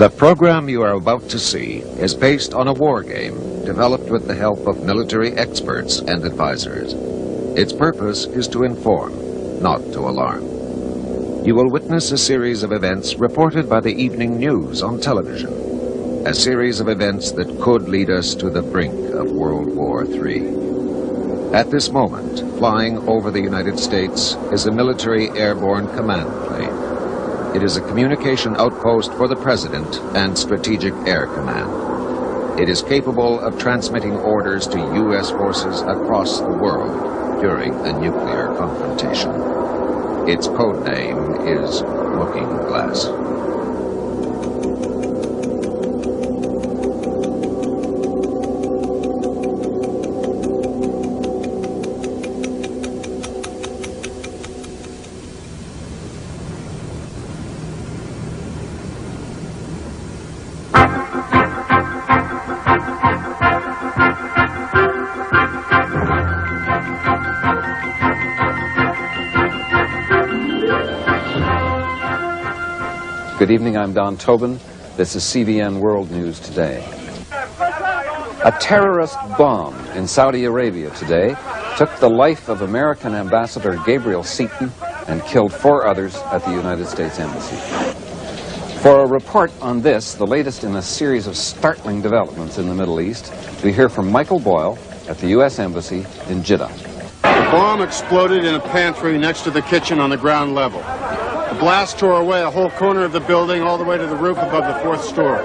The program you are about to see is based on a war game developed with the help of military experts and advisors. Its purpose is to inform, not to alarm. You will witness a series of events reported by the evening news on television. A series of events that could lead us to the brink of World War III. At this moment, flying over the United States is a military airborne command plane. It is a communication outpost for the President and Strategic Air Command. It is capable of transmitting orders to U.S. forces across the world during a nuclear confrontation. Its code name is Looking Glass. Good evening, I'm Don Tobin. This is CBN World News Today. A terrorist bomb in Saudi Arabia today took the life of American Ambassador Gabriel Seaton and killed 4 others at the United States Embassy. For a report on this, the latest in a series of startling developments in the Middle East, we hear from Michael Boyle at the U.S. Embassy in Jeddah. The bomb exploded in a pantry next to the kitchen on the ground level. The blast tore away a whole corner of the building all the way to the roof above the 4th story.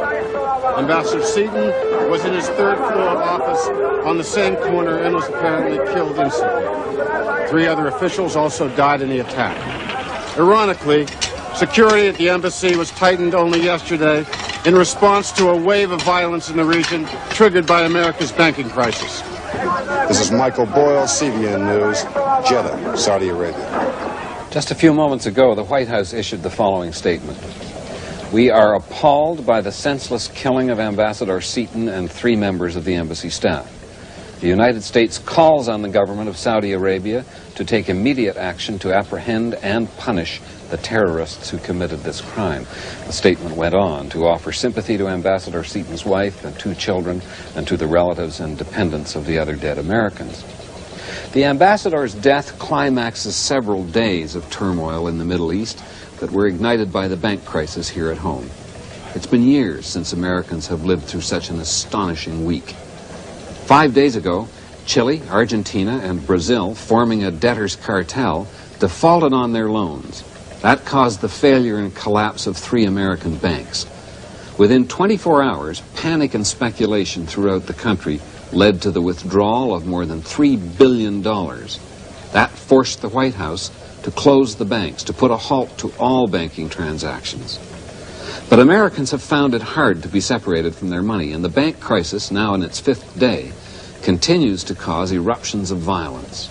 Ambassador Seaton was in his 3rd floor office on the same corner and was apparently killed instantly. 3 other officials also died in the attack. Ironically, security at the embassy was tightened only yesterday in response to a wave of violence in the region triggered by America's banking crisis. This is Michael Boyle, CBN News, Jeddah, Saudi Arabia. Just a few moments ago, the White House issued the following statement. We are appalled by the senseless killing of Ambassador Seaton and 3 members of the embassy staff. The United States calls on the government of Saudi Arabia to take immediate action to apprehend and punish the terrorists who committed this crime. The statement went on to offer sympathy to Ambassador Seaton's wife and 2 children and to the relatives and dependents of the other dead Americans. The ambassador's death climaxes several days of turmoil in the Middle East that were ignited by the bank crisis here at home. It's been years since Americans have lived through such an astonishing week. 5 days ago, Chile, Argentina, and Brazil, forming a debtors cartel, defaulted on their loans. That caused the failure and collapse of 3 American banks. Within 24 hours, panic and speculation throughout the country led to the withdrawal of more than $3 billion. That forced the White House to close the banks, to put a halt to all banking transactions. But Americans have found it hard to be separated from their money, and the bank crisis, now in its 5th day, continues to cause eruptions of violence.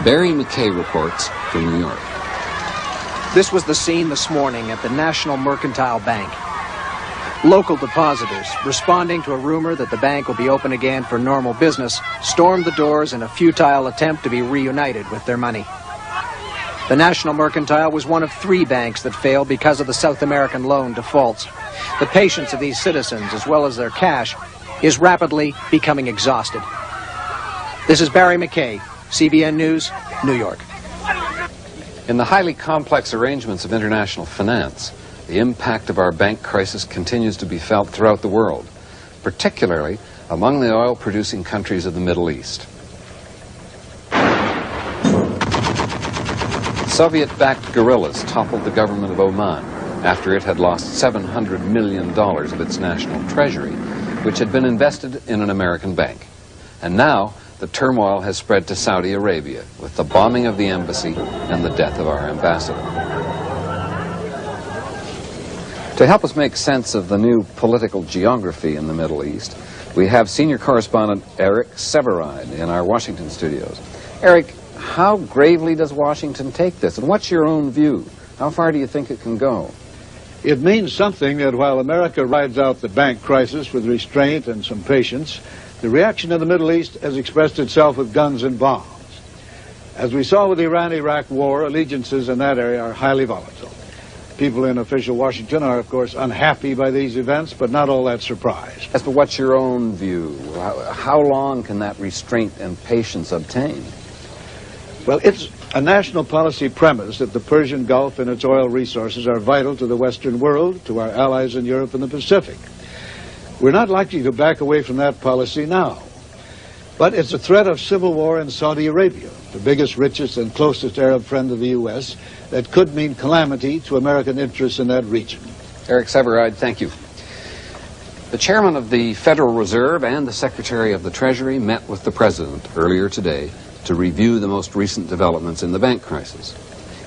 Barry McKay reports from New York. This was the scene this morning at the National Mercantile Bank. Local depositors, responding to a rumor that the bank will be open again for normal business, stormed the doors in a futile attempt to be reunited with their money. The National Mercantile was one of 3 banks that failed because of the South American loan defaults. The patience of these citizens, as well as their cash, is rapidly becoming exhausted. This is Barry McKay, CBN News, New York. In the highly complex arrangements of international finance, the impact of our bank crisis continues to be felt throughout the world, particularly among the oil-producing countries of the Middle East. Soviet-backed guerrillas toppled the government of Oman after it had lost $700 million of its national treasury, which had been invested in an American bank. And now, the turmoil has spread to Saudi Arabia with the bombing of the embassy and the death of our ambassador. To help us make sense of the new political geography in the Middle East, we have senior correspondent Eric Severide in our Washington studios. Eric, how gravely does Washington take this, and what's your own view? How far do you think it can go? It means something that while America rides out the bank crisis with restraint and some patience, the reaction in the Middle East has expressed itself with guns and bombs. As we saw with the Iran-Iraq war, allegiances in that area are highly volatile. People in official Washington are, of course, unhappy by these events, but not all that surprised. Yes, but what's your own view? How long can that restraint and patience obtain? Well, it's a national policy premise that the Persian Gulf and its oil resources are vital to the Western world, to our allies in Europe and the Pacific. We're not likely to back away from that policy now. But it's a threat of civil war in Saudi Arabia, the biggest, richest, and closest Arab friend of the U.S., that could mean calamity to American interests in that region. Eric Sevareid, thank you. The chairman of the Federal Reserve and the Secretary of the Treasury met with the president earlier today to review the most recent developments in the bank crisis.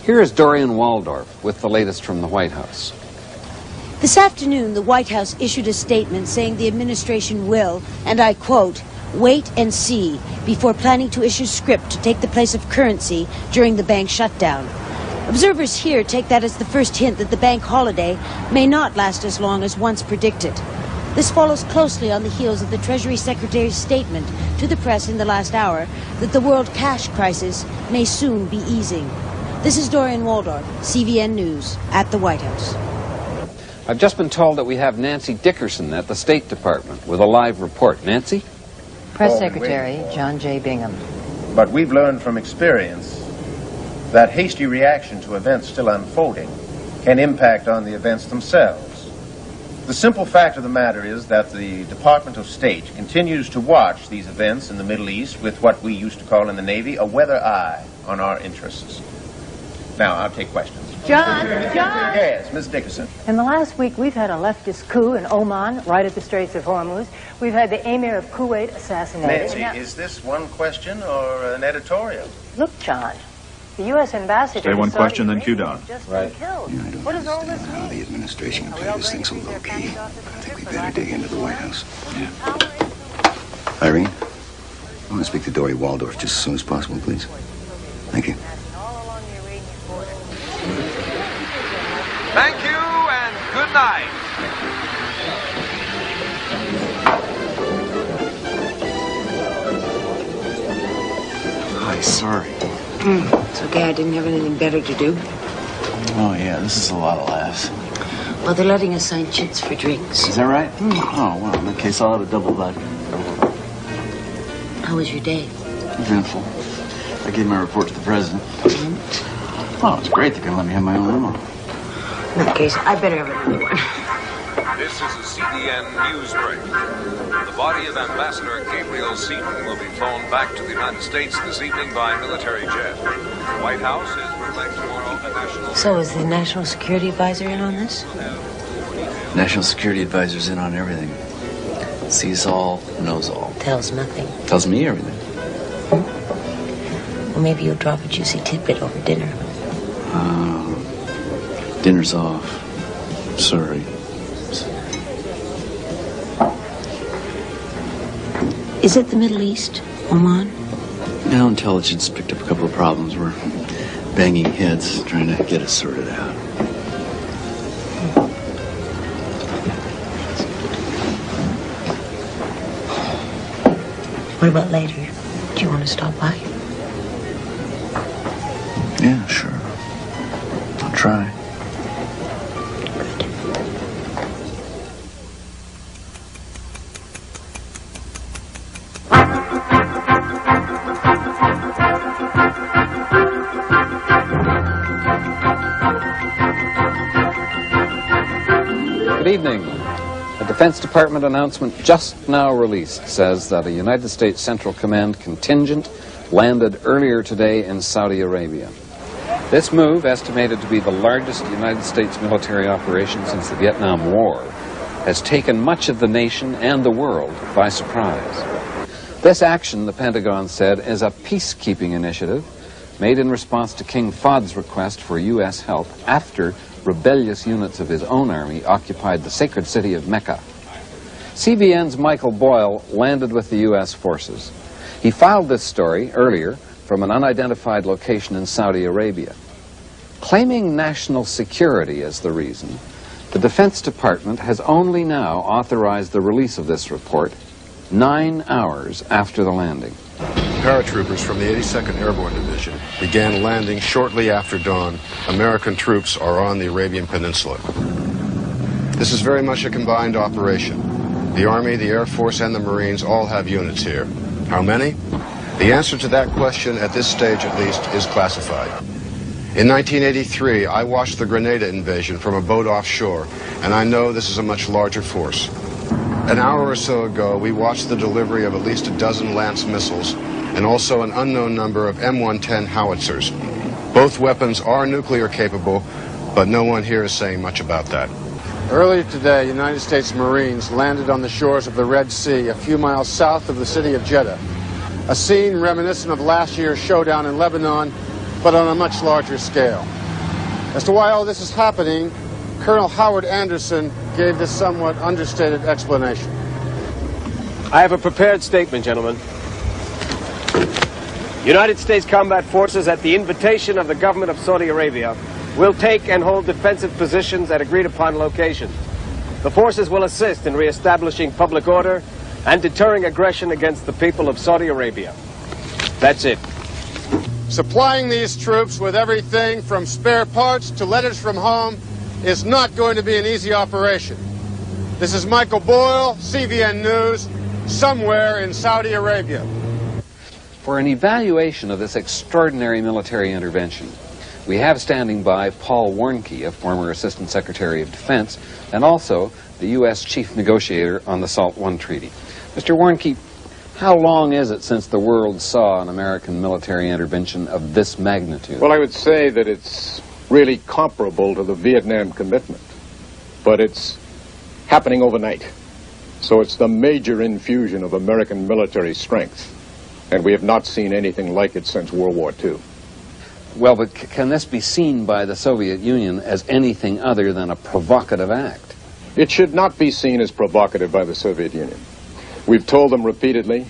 Here is Dorian Waldorf with the latest from the White House. This afternoon, the White House issued a statement saying the administration will, and I quote, wait and see before planning to issue scrip to take the place of currency during the bank shutdown. Observers here take that as the first hint that the bank holiday may not last as long as once predicted. This follows closely on the heels of the Treasury Secretary's statement to the press in the last hour that the world cash crisis may soon be easing. This is Dorian Waldorf, CVN News, at the White House. I've just been told that we have Nancy Dickerson at the State Department with a live report. Nancy? Press Secretary John J. Bingham. But we've learned from experience that hasty reaction to events still unfolding can impact on the events themselves. The simple fact of the matter is that the Department of State continues to watch these events in the Middle East with what we used to call in the Navy a weather eye on our interests. Now, I'll take questions. John! Yes, Ms. Dickerson. In the last week, we've had a leftist coup in Oman, right at the Straits of Hormuz. We've had the Emir of Kuwait assassinated. Nancy, is this one question or an editorial? Look, John, the U.S. ambassador... Say one question, then cue down. Right. What does all this mean? How the administration can play this thing so low-key. I think we better dig into the White House. Yeah. Irene, I want to speak to Dory Waldorf just as soon as possible, please. Thank you. Thank you and good night. Hi, sorry. It's okay, I didn't have anything better to do. Oh, yeah, this is a lot of laughs. Well, they're letting us sign chits for drinks. Is that right? Oh, well, in that case, I'll have a double vodka. How was your day? Eventful. I gave my report to the president. Oh, it's great. They're going to let me have my own limo. In that case, I better have another one. This is a CDN news break. The body of Ambassador Gabriel Seaton will be flown back to the United States this evening by military jet. The White House is proclaimed tomorrow a national... So is the National Security Advisor in on this? National Security Advisor's in on everything. Sees all, knows all. Tells nothing. Tells me everything. Well, maybe you'll drop a juicy tidbit over dinner. Dinner's off. Sorry. Is it the Middle East? Oman? Now intelligence picked up a couple of problems. We're banging heads, trying to get us sorted out. What about later? Do you want to stop by? Yeah, sure. I'll try. Good evening. A Defense Department announcement just now released says that a United States Central Command contingent landed earlier today in Saudi Arabia. This move, estimated to be the largest United States military operation since the Vietnam War, has taken much of the nation and the world by surprise. This action, the Pentagon said, is a peacekeeping initiative made in response to King Fahd's request for U.S. help after rebellious units of his own army occupied the sacred city of Mecca. CBN's Michael Boyle landed with the U.S. forces. He filed this story earlier from an unidentified location in Saudi Arabia. Claiming national security as the reason, the Defense Department has only now authorized the release of this report 9 hours after the landing. paratroopers from the 82nd Airborne Division began landing shortly after dawn. American troops are on the Arabian Peninsula. This is very much a combined operation. The Army, the Air Force, and the Marines all have units here. How many? The answer to that question, at this stage at least, is classified. In 1983, I watched the Grenada invasion from a boat offshore, and I know this is a much larger force. An hour or so ago, we watched the delivery of at least a dozen Lance missiles and also an unknown number of M110 howitzers. Both weapons are nuclear capable, but no one here is saying much about that. Earlier today, United States Marines landed on the shores of the Red Sea, a few miles south of the city of Jeddah. A scene reminiscent of last year's showdown in Lebanon, but on a much larger scale. As to why all this is happening, Colonel Howard Anderson gave this somewhat understated explanation. I have a prepared statement, gentlemen. United States combat forces, at the invitation of the government of Saudi Arabia, will take and hold defensive positions at agreed-upon locations. The forces will assist in re-establishing public order and deterring aggression against the people of Saudi Arabia. That's it. Supplying these troops with everything from spare parts to letters from home is not going to be an easy operation. This is Michael Boyle, CVN News, somewhere in Saudi Arabia. For an evaluation of this extraordinary military intervention, we have standing by Paul Warnke, a former Assistant Secretary of Defense, and also the U.S. Chief Negotiator on the SALT I Treaty. Mr. Warnke, how long is it since the world saw an American military intervention of this magnitude? Well, I would say that it's really comparable to the Vietnam commitment, but it's happening overnight. So it's the major infusion of American military strength, and we have not seen anything like it since World War II. Well, but can this be seen by the Soviet Union as anything other than a provocative act? It should not be seen as provocative by the Soviet Union. We've told them repeatedly,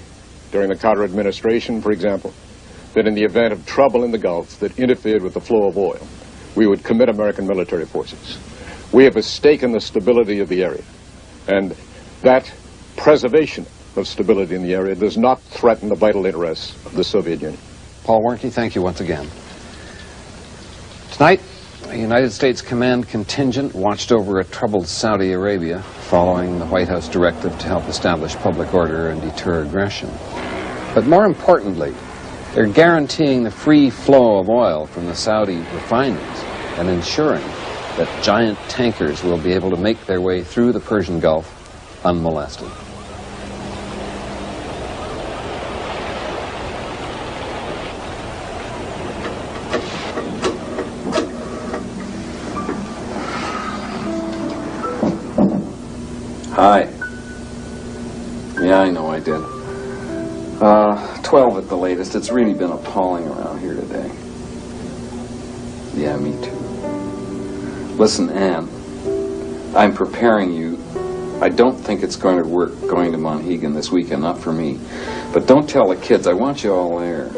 during the Carter administration, for example, that in the event of trouble in the Gulf that interfered with the flow of oil, we would commit American military forces. We have a stake in the stability of the area, and that preservation of stability in the area does not threaten the vital interests of the Soviet Union. Paul Warnke, thank you once again. Tonight, a United States command contingent watched over a troubled Saudi Arabia following the White House directive to help establish public order and deter aggression. But more importantly, they're guaranteeing the free flow of oil from the Saudi refineries and ensuring that giant tankers will be able to make their way through the Persian Gulf unmolested. Hi. Yeah, I know I did. 12 at the latest. It's really been appalling around here today. Yeah, me too. Listen, Anne, I'm preparing you. I don't think it's going to work going to Monhegan this weekend, not for me. But don't tell the kids. I want you all there.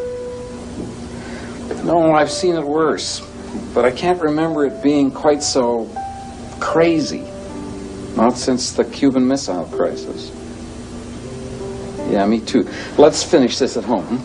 No, I've seen it worse. But I can't remember it being quite so crazy. Not since the Cuban Missile Crisis. Yeah, me too. Let's finish this at home.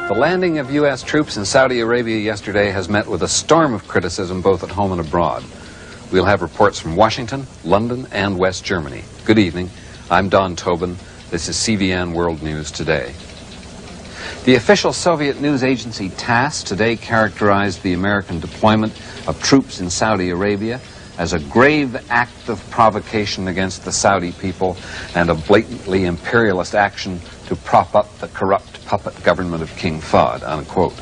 The landing of U.S. troops in Saudi Arabia yesterday has met with a storm of criticism both at home and abroad. We'll have reports from Washington, London, and West Germany. Good evening. I'm Don Tobin. This is CVN World News Today. The official Soviet news agency TASS today characterized the American deployment of troops in Saudi Arabia as a grave act of provocation against the Saudi people and a blatantly imperialist action to prop up the corrupt puppet government of King Fahd, unquote.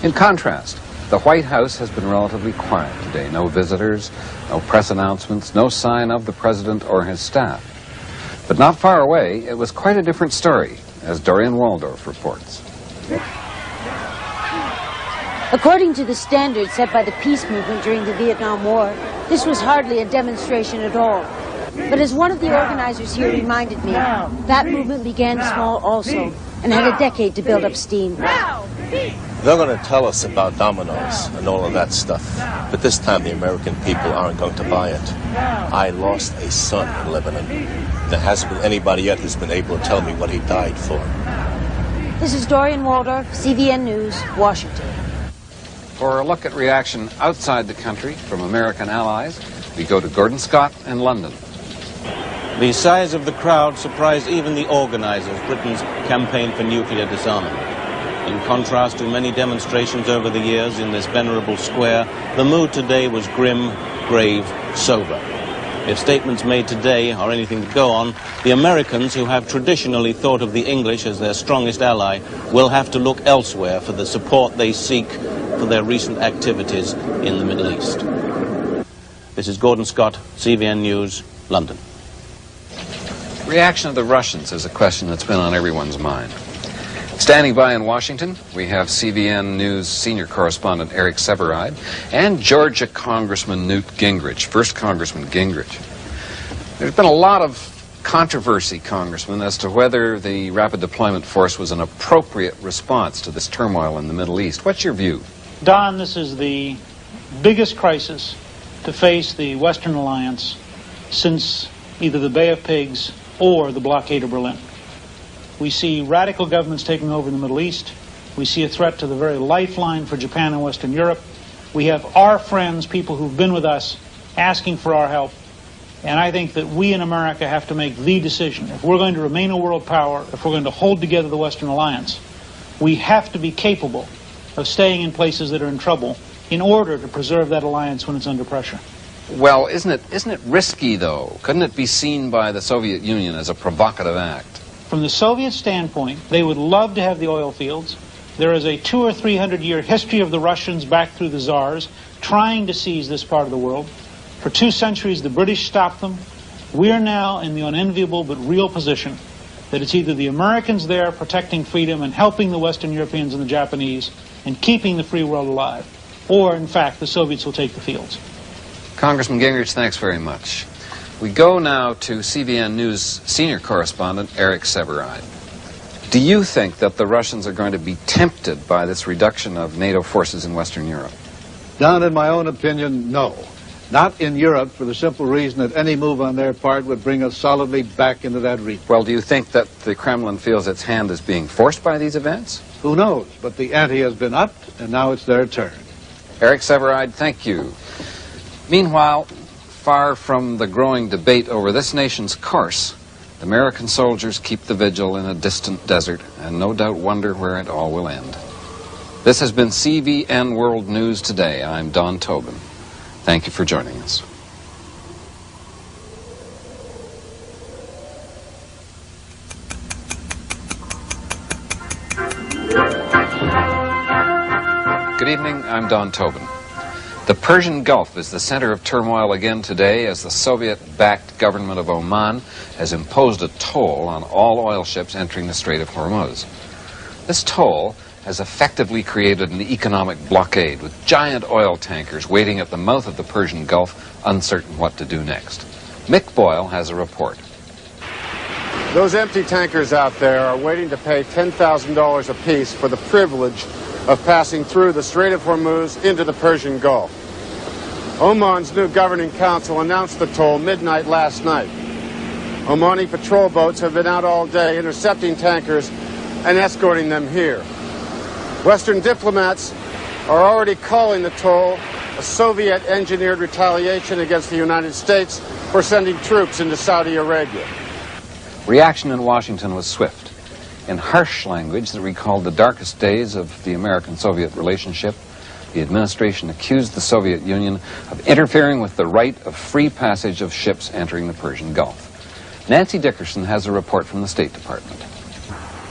In contrast, the White House has been relatively quiet today. No visitors, no press announcements, no sign of the president or his staff. But not far away, it was quite a different story, as Dorian Waldorf reports. According to the standards set by the peace movement during the Vietnam War, this was hardly a demonstration at all. But as one of the organizers here reminded me, that movement began small also, and had a decade to build up steam. They're going to tell us about dominoes and all of that stuff, but this time the American people aren't going to buy it. I lost a son in Lebanon. There hasn't been anybody yet who's been able to tell me what he died for. This is Dorian Waldorf, CVN News, Washington. For a look at reaction outside the country from American allies, we go to Gordon Scott in London. The size of the crowd surprised even the organizers, Britain's campaign for nuclear disarmament. In contrast to many demonstrations over the years in this venerable square, the mood today was grim, grave, sober. If statements made today are anything to go on, the Americans, who have traditionally thought of the English as their strongest ally, will have to look elsewhere for the support they seek for their recent activities in the Middle East. This is Gordon Scott, CVN News, London. Reaction of the Russians is a question that's been on everyone's mind. Standing by in Washington, we have CVN News senior correspondent Eric Sevareid and Georgia Congressman Newt Gingrich, first Congressman Gingrich. There's been a lot of controversy, Congressman, as to whether the rapid deployment force was an appropriate response to this turmoil in the Middle East. What's your view? Don, this is the biggest crisis to face the Western Alliance since either the Bay of Pigs or the blockade of Berlin. We see radical governments taking over in the Middle East. We see a threat to the very lifeline for Japan and Western Europe. We have our friends, people who've been with us, asking for our help. And I think that we in America have to make the decision. If we're going to remain a world power, if we're going to hold together the Western Alliance, we have to be capable of staying in places that are in trouble in order to preserve that alliance when it's under pressure. Well, isn't it risky, though? Couldn't it be seen by the Soviet Union as a provocative act? From the Soviet standpoint, they would love to have the oil fields. There is a 200 or 300 year history of the Russians back through the Tsars trying to seize this part of the world. For 2 centuries, the British stopped them. We're now in the unenviable but real position that it's either the Americans there protecting freedom and helping the Western Europeans and the Japanese and keeping the free world alive, or, in fact, the Soviets will take the fields. Congressman Gingrich, thanks very much. We go now to CVN News senior correspondent Eric Sevareid. Do you think that the Russians are going to be tempted by this reduction of NATO forces in Western Europe? Don, in my own opinion, no. Not in Europe, for the simple reason that any move on their part would bring us solidly back into that region. Well, do you think that the Kremlin feels its hand is being forced by these events? Who knows? But the ante has been upped, and now it's their turn. Eric Sevareid, thank you. Meanwhile, far from the growing debate over this nation's course, American soldiers keep the vigil in a distant desert and no doubt wonder where it all will end. This has been CVN World News Today. I'm Don Tobin. Thank you for joining us. Good evening, I'm Don Tobin. The Persian Gulf is the center of turmoil again today as the Soviet-backed government of Oman has imposed a toll on all oil ships entering the Strait of Hormuz. This toll has effectively created an economic blockade with giant oil tankers waiting at the mouth of the Persian Gulf, uncertain what to do next. Mick Boyle has a report. Those empty tankers out there are waiting to pay $10,000 apiece for the privilege of passing through the Strait of Hormuz into the Persian Gulf. Oman's new governing council announced the toll midnight last night. Omani patrol boats have been out all day intercepting tankers and escorting them here. Western diplomats are already calling the toll a Soviet-engineered retaliation against the United States for sending troops into Saudi Arabia. Reaction in Washington was swift. In harsh language that recalled the darkest days of the American-Soviet relationship, the administration accused the Soviet Union of interfering with the right of free passage of ships entering the Persian Gulf. Nancy Dickerson has a report from the State Department.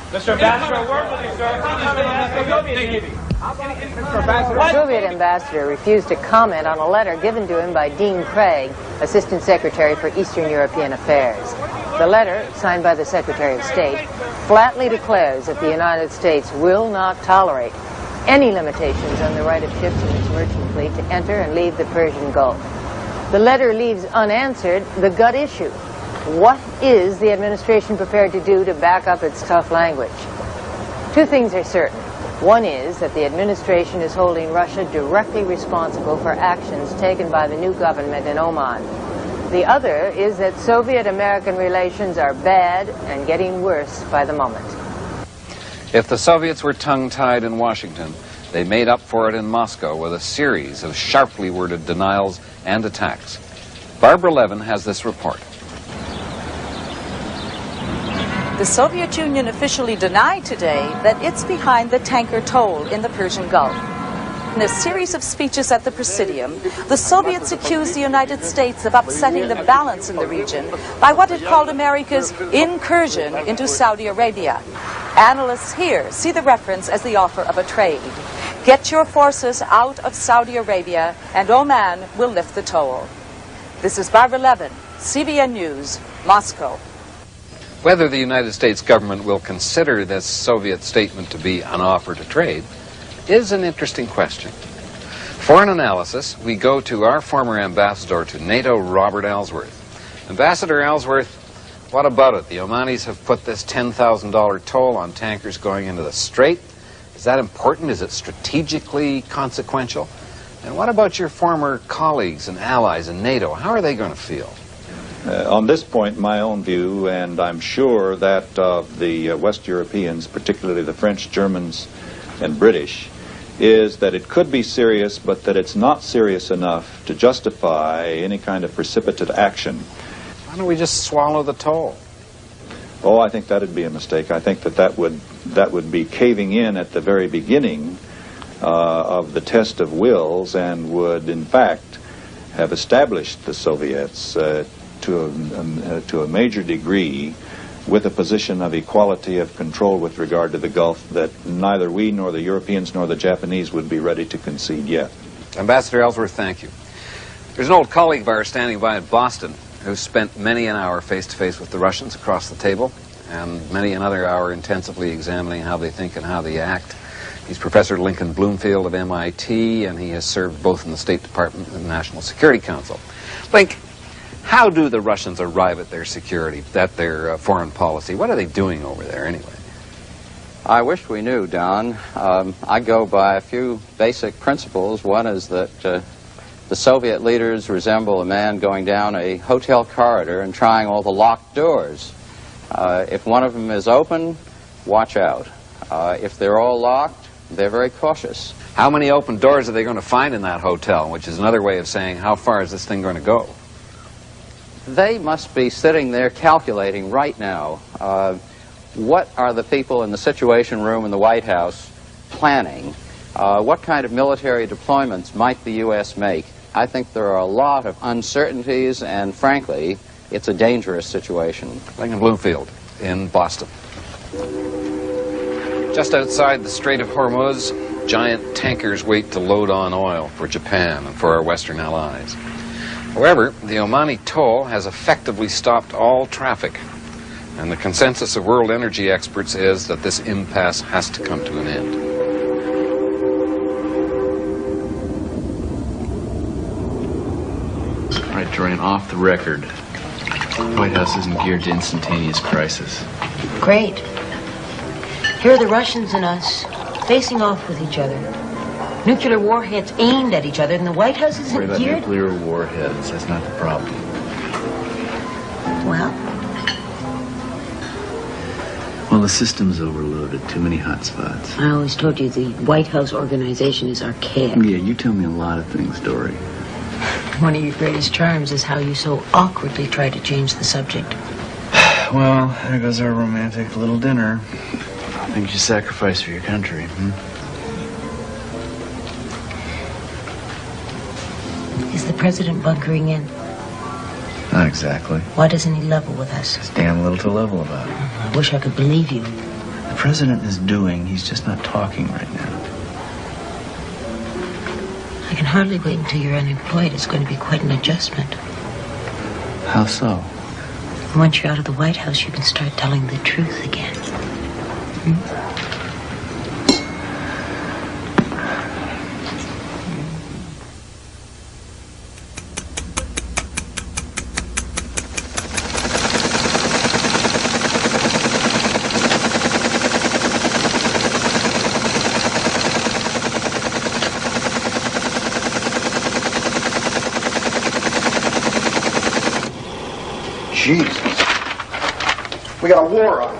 Mr. Ambassador, a word with you, sir. The Soviet ambassador refused to comment on a letter given to him by Dean Craig, Assistant Secretary for Eastern European Affairs. The letter, signed by the Secretary of State, flatly declares that the United States will not tolerate any limitations on the right of ships in its merchant fleet to enter and leave the Persian Gulf. The letter leaves unanswered the gut issue. What is the administration prepared to do to back up its tough language? Two things are certain. One is that the administration is holding Russia directly responsible for actions taken by the new government in Oman. The other is that Soviet-American relations are bad and getting worse by the moment. If the Soviets were tongue-tied in Washington, they made up for it in Moscow with a series of sharply worded denials and attacks. Barbara Levin has this report. The Soviet Union officially denied today that it's behind the tanker toll in the Persian Gulf. In a series of speeches at the Presidium, the Soviets accused the United States of upsetting the balance in the region by what it called America's incursion into Saudi Arabia. Analysts here see the reference as the offer of a trade. Get your forces out of Saudi Arabia and Oman will lift the toll. This is Barbara Levin, CBN News, Moscow. Whether the United States government will consider this Soviet statement to be an offer to trade is an interesting question. For an analysis, we go to our former ambassador to NATO, Robert Ellsworth. Ambassador Ellsworth, what about it? The Omanis have put this $10,000 toll on tankers going into the Strait. Is that important? Is it strategically consequential? And what about your former colleagues and allies in NATO? How are they going to feel? On this point, my own view, and I'm sure that the West Europeans, particularly the French, Germans, and British, is that it could be serious, but that it's not serious enough to justify any kind of precipitate action. Why don't we just swallow the toll? Oh, I think that'd be a mistake. I think that would be caving in at the very beginning of the test of wills, and would, in fact, have established the Soviets to a major degree with a position of equality of control with regard to the Gulf that neither we nor the Europeans nor the Japanese would be ready to concede yet. Ambassador Ellsworth, thank you. There's an old colleague of ours standing by in Boston who spent many an hour face-to-face with the Russians across the table, and many another hour intensively examining how they think and how they act. He's Professor Lincoln Bloomfield of MIT, and he has served both in the State Department and the National Security Council. Link, how do the Russians arrive at their security, at their foreign policy? What are they doing over there anyway? I wish we knew, Don. I go by a few basic principles. One is that the Soviet leaders resemble a man going down a hotel corridor and trying all the locked doors. If one of them is open, watch out. If they're all locked, they're very cautious. How many open doors are they going to find in that hotel, which is another way of saying how far is this thing going to go? They must be sitting there calculating right now what are the people in the Situation Room in the White House planning? What kind of military deployments might the U.S. make? I think there are a lot of uncertainties, and frankly, it's a dangerous situation. Lincoln Bloomfield in Boston. Just outside the Strait of Hormuz, giant tankers wait to load on oil for Japan and for our Western allies. However, the Omani toll has effectively stopped all traffic, and the consensus of world energy experts is that this impasse has to come to an end. All right, Dorian, off the record. The White House isn't geared to instantaneous crisis. Great. Here are the Russians and us facing off with each other. Nuclear warheads aimed at each other, and the White House isn't geared? Worry about nuclear warheads. That's not the problem. Well, the system's overloaded. Too many hot spots. I always told you the White House organization is archaic. Yeah, you tell me a lot of things, Dory. One of your greatest charms is how you so awkwardly try to change the subject. Well, there goes our romantic little dinner. Things you sacrifice for your country, Is the president bunkering in? Not exactly. Why doesn't he level with us? There's damn little to level about. I wish I could believe you. The president is doing, he's just not talking right now. I can hardly wait until you're unemployed. It's going to be quite an adjustment. How so? Once you're out of the White House, you can start telling the truth again. Jesus. We got a war on.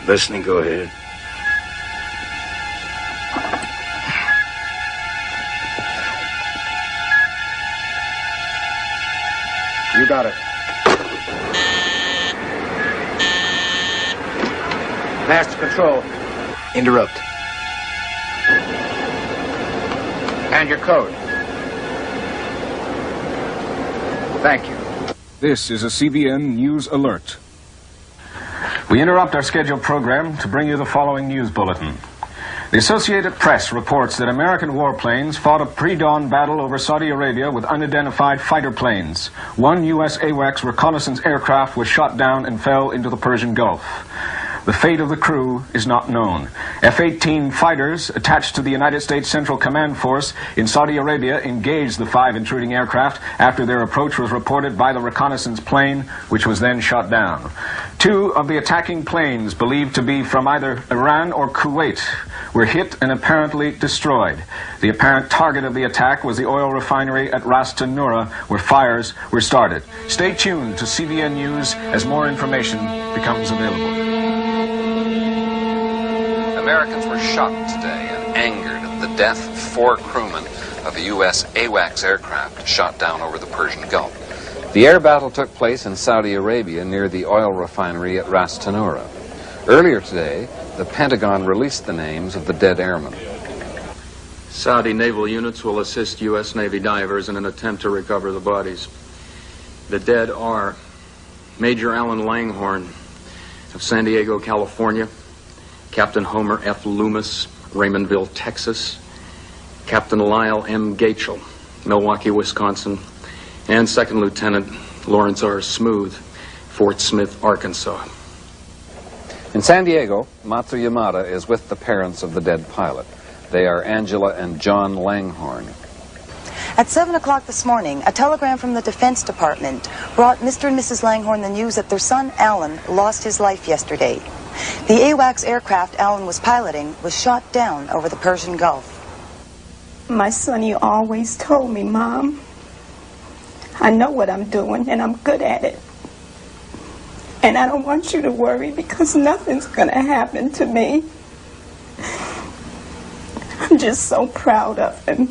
Listening, go ahead. You got it. Master Control. Interrupt. And your code. Thank you. This is a CBN News Alert. We interrupt our scheduled program to bring you the following news bulletin. The Associated Press reports that American warplanes fought a pre-dawn battle over Saudi Arabia with unidentified fighter planes. One U.S. AWACS reconnaissance aircraft was shot down and fell into the Persian Gulf. The fate of the crew is not known. F-18 fighters attached to the United States Central Command Force in Saudi Arabia engaged the 5 intruding aircraft after their approach was reported by the reconnaissance plane, which was then shot down. 2 of the attacking planes, believed to be from either Iran or Kuwait, were hit and apparently destroyed. The apparent target of the attack was the oil refinery at Ras Tanura, where fires were started. Stay tuned to CBN News as more information becomes available. Americans were shocked today and angered at the death of 4 crewmen of a U.S. AWACS aircraft shot down over the Persian Gulf. The air battle took place in Saudi Arabia near the oil refinery at Ras Tanura. Earlier today, the Pentagon released the names of the dead airmen. Saudi naval units will assist U.S. Navy divers in an attempt to recover the bodies. The dead are Major Alan Langhorne of San Diego, California, Captain Homer F. Loomis, Raymondville, Texas, Captain Lyle M. Gatchel, Milwaukee, Wisconsin, and Second Lieutenant Lawrence R. Smooth, Fort Smith, Arkansas. In San Diego, Matsu Yamada is with the parents of the dead pilot. They are Angela and John Langhorne. At 7 o'clock this morning, a telegram from the Defense Department brought Mr. and Mrs. Langhorne the news that their son, Alan, lost his life yesterday. The AWACS aircraft Alan was piloting was shot down over the Persian Gulf. My son, you always told me, Mom, I know what I'm doing and I'm good at it. And I don't want you to worry because nothing's going to happen to me. I'm just so proud of him.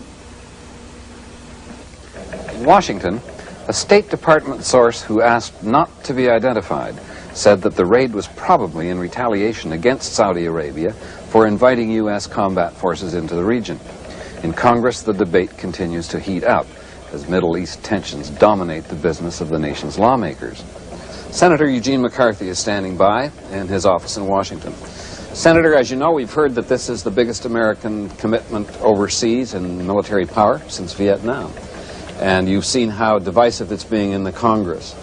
In Washington, a State Department source who asked not to be identified said that the raid was probably in retaliation against Saudi Arabia for inviting U.S. combat forces into the region. In Congress, the debate continues to heat up as Middle East tensions dominate the business of the nation's lawmakers. Senator Eugene McCarthy is standing by in his office in Washington. Senator, as you know, we've heard that this is the biggest American commitment overseas in military power since Vietnam. And you've seen how divisive it's being in the Congress.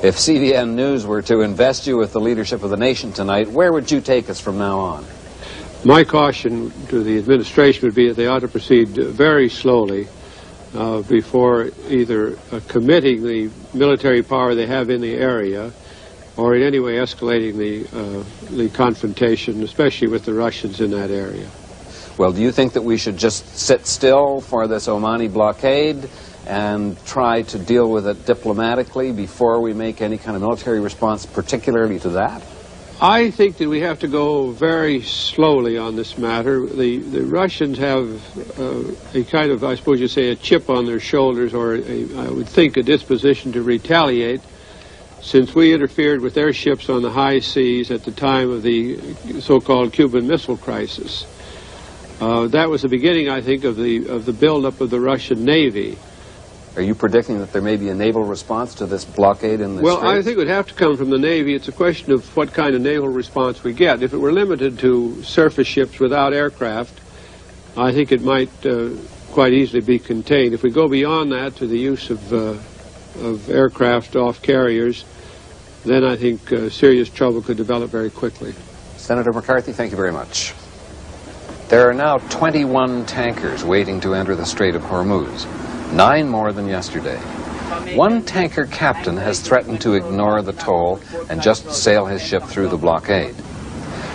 If CBN News were to invest you with the leadership of the nation tonight, where would you take us from now on? My caution to the administration would be that they ought to proceed very slowly before either committing the military power they have in the area or in any way escalating the confrontation, especially with the Russians in that area. Well, do you think that we should just sit still for this Omani blockade and try to deal with it diplomatically before we make any kind of military response, particularly to that? I think that we have to go very slowly on this matter. The Russians have a kind of, I suppose you say, a chip on their shoulders, or I would think a disposition to retaliate, since we interfered with their ships on the high seas at the time of the so-called Cuban Missile Crisis. That was the beginning, I think, of the buildup of the Russian Navy. Are you predicting that there may be a naval response to this blockade in the Well, Straits? I think it would have to come from the Navy. It's a question of what kind of naval response we get. If it were limited to surface ships without aircraft, I think it might quite easily be contained. If we go beyond that to the use of aircraft off carriers, then I think serious trouble could develop very quickly. Senator McCarthy, thank you very much. There are now 21 tankers waiting to enter the Strait of Hormuz, 9 more than yesterday. One tanker captain has threatened to ignore the toll and just sail his ship through the blockade.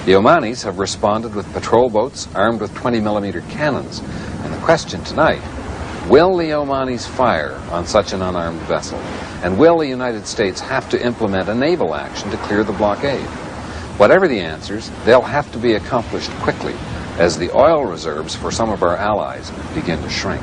The Omanis have responded with patrol boats armed with 20mm cannons. And the question tonight, will the Omanis fire on such an unarmed vessel? And will the United States have to implement a naval action to clear the blockade? Whatever the answers, they'll have to be accomplished quickly as the oil reserves for some of our allies begin to shrink.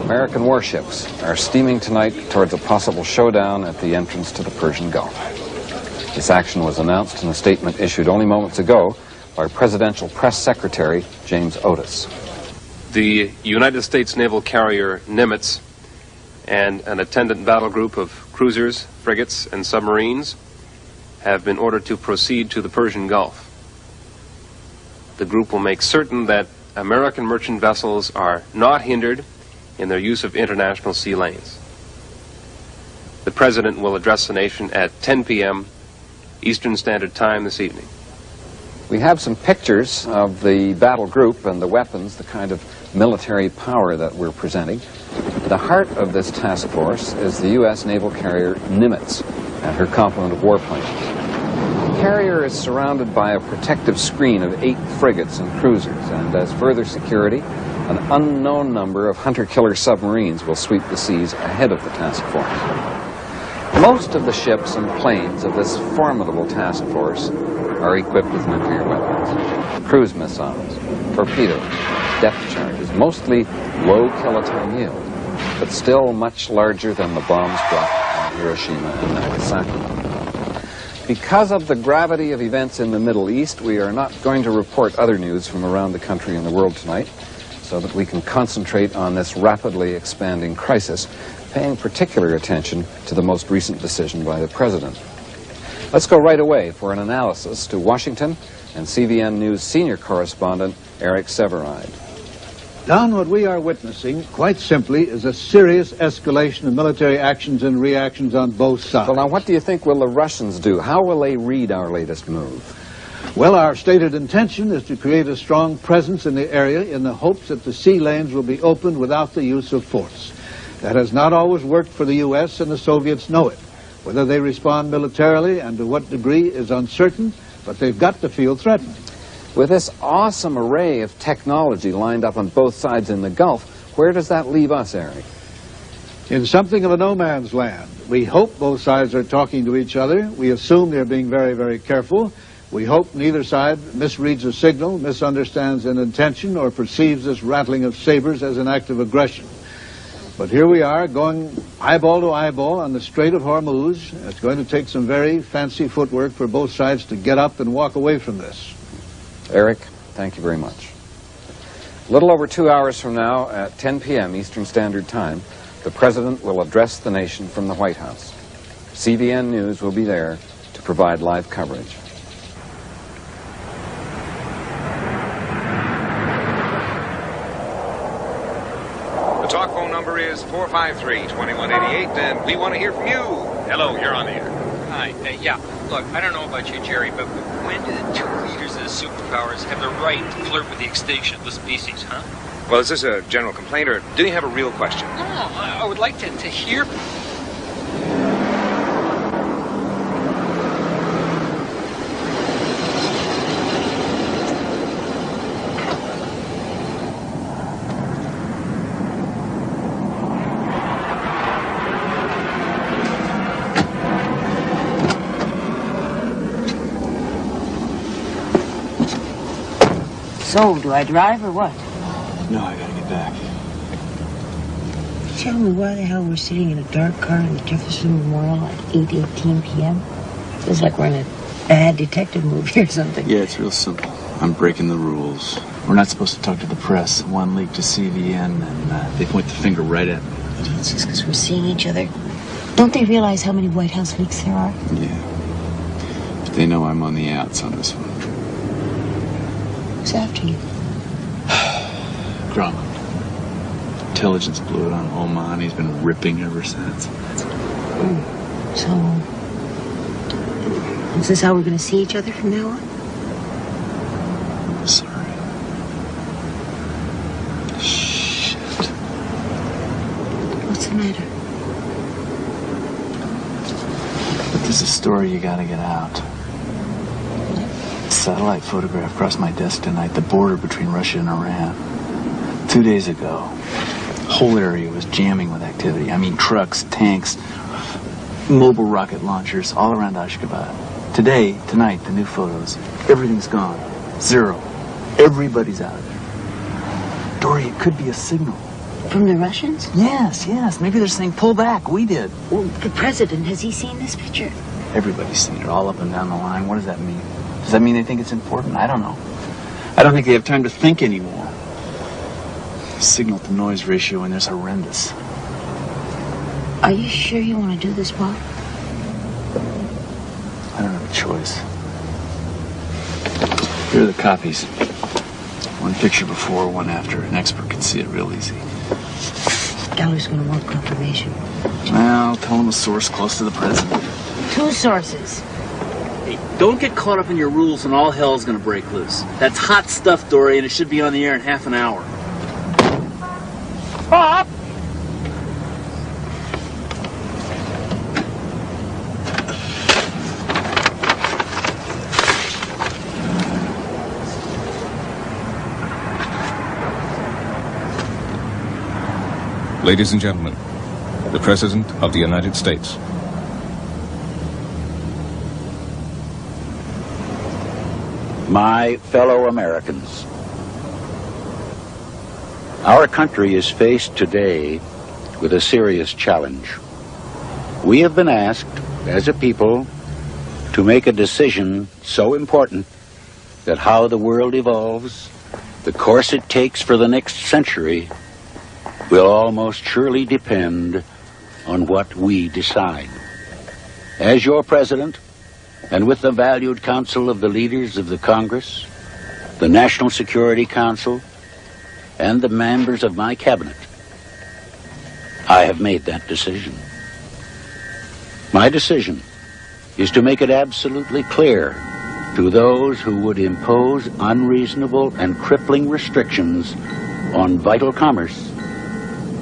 American warships are steaming tonight towards a possible showdown at the entrance to the Persian Gulf. This action was announced in a statement issued only moments ago by Presidential Press Secretary James Otis. The United States naval carrier Nimitz and an attendant battle group of cruisers, frigates, and submarines have been ordered to proceed to the Persian Gulf. The group will make certain that American merchant vessels are not hindered in their use of international sea lanes. The President will address the nation at 10 p.m. Eastern Standard Time this evening. We have some pictures of the battle group and the weapons, the kind of military power that we're presenting. The heart of this task force is the U.S. naval carrier Nimitz and her complement of warplanes. The carrier is surrounded by a protective screen of 8 frigates and cruisers, and as further security, an unknown number of hunter-killer submarines will sweep the seas ahead of the task force. Most of the ships and planes of this formidable task force are equipped with nuclear weapons, cruise missiles, torpedoes, depth charges, mostly low kiloton yield, but still much larger than the bombs dropped on Hiroshima and Nagasaki. Because of the gravity of events in the Middle East, we are not going to report other news from around the country and the world tonight, so that we can concentrate on this rapidly expanding crisis, paying particular attention to the most recent decision by the President. Let's go right away for an analysis to Washington and CVN News senior correspondent Eric Severide. Don, what we are witnessing, quite simply, is a serious escalation of military actions and reactions on both sides. Well, now, what do you think will the Russians do? How will they read our latest move? Well, our stated intention is to create a strong presence in the area in the hopes that the sea lanes will be opened without the use of force. That has not always worked for the U.S., and the Soviets know it. Whether they respond militarily and to what degree is uncertain, but they've got to feel threatened. With this awesome array of technology lined up on both sides in the Gulf, where does that leave us, Eric? In something of a no man's land. We hope both sides are talking to each other. We assume they're being very, very careful. We hope neither side misreads a signal, misunderstands an intention, or perceives this rattling of sabers as an act of aggression. But here we are, going eyeball to eyeball on the Strait of Hormuz. It's going to take some very fancy footwork for both sides to get up and walk away from this. Eric, thank you very much. A little over 2 hours from now, at 10 p.m. Eastern Standard Time, the President will address the nation from the White House. CVN News will be there to provide live coverage. The talk phone number is 453-2188, and we want to hear from you. Hello, you're on the air. Hi. Yeah, look, I don't know about you, Jerry, but when do the 2 leaders of the superpowers have the right to flirt with the extinction of the species, huh? Well, is this a general complaint, or do you have a real question? No, I would like to hear from you. So, do I drive or what? No, I gotta get back. Tell me why the hell we're sitting in a dark car in the Jefferson Memorial at 8:18 p.m.? Feels like we're in a bad detective movie or something. Yeah, it's real simple. I'm breaking the rules. We're not supposed to talk to the press. One leak to CVN, and they point the finger right at me. It's just because we're seeing each other. Don't they realize how many White House leaks there are? Yeah. But they know I'm on the outs on this one. Who's after you? Grumman. intelligence blew it on Oman. He's been ripping ever since. So, is this how we're going to see each other from now on? Sorry. Shit. What's the matter? But there's a story you gotta get out. Satellite photograph crossed my desk tonight, the border between Russia and Iran. 2 days ago, the whole area was jamming with activity. I mean, trucks, tanks, mobile rocket launchers all around Ashgabat. Tonight, the new photos, everything's gone. Zero. Everybody's out of there. Dory, it could be a signal. From the Russians? Yes. Maybe they're saying, pull back. We did. Well, the president, has he seen this picture? Everybody's seen it all up and down the line. What does that mean? Does that mean they think it's important? I don't know. I don't think they have time to think anymore. Signal to noise ratio in there's horrendous. Are you sure you want to do this, Bob? I don't have a choice. Here are the copies. One picture before, one after. An expert can see it real easy. Galler's going to want confirmation. Well, tell him a source close to the president. 2 sources. Hey, don't get caught up in your rules and all hell's going to break loose. That's hot stuff, Dory, and it should be on the air in half an hour. Bob! Ladies and gentlemen, the President of the United States. My fellow Americans, our country is faced today with a serious challenge. We have been asked, as a people, to make a decision so important that how the world evolves, the course it takes for the next century, will almost surely depend on what we decide. As your President, and with the valued counsel of the leaders of the Congress, the National Security Council, and the members of my cabinet, I have made that decision. My decision is to make it absolutely clear to those who would impose unreasonable and crippling restrictions on vital commerce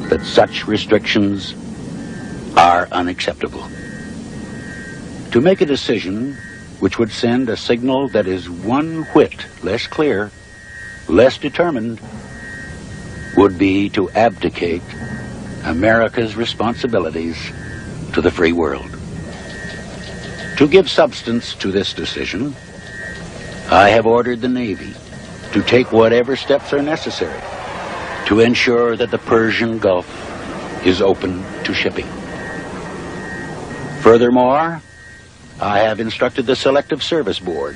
that such restrictions are unacceptable. To make a decision which would send a signal that is one whit less clear, less determined, would be to abdicate America's responsibilities to the free world. To give substance to this decision, I have ordered the Navy to take whatever steps are necessary to ensure that the Persian Gulf is open to shipping. Furthermore, I have instructed the Selective Service Board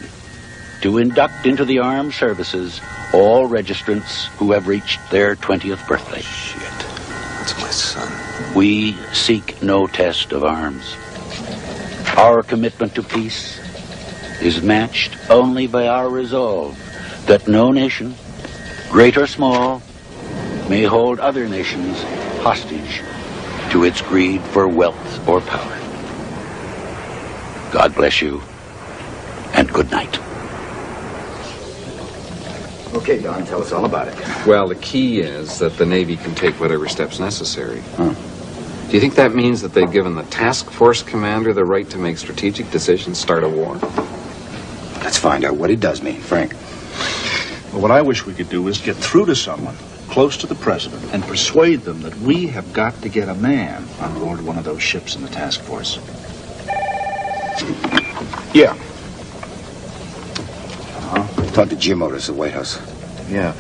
to induct into the armed services all registrants who have reached their 20th birthday. Shit. That's my son. We seek no test of arms. Our commitment to peace is matched only by our resolve that no nation, great or small, may hold other nations hostage to its greed for wealth or power. God bless you, and good night. Okay, Don, tell us all about it. Well, the key is that the Navy can take whatever steps necessary. Do you think that means that they've given the task force commander the right to make strategic decisions, start a war? Let's find out what it does mean, Frank. Well, what I wish we could do is get through to someone close to the president and persuade them that we have got to get a man on board one of those ships in the task force. Yeah. Talk to Jim Otis at the White House. Yeah.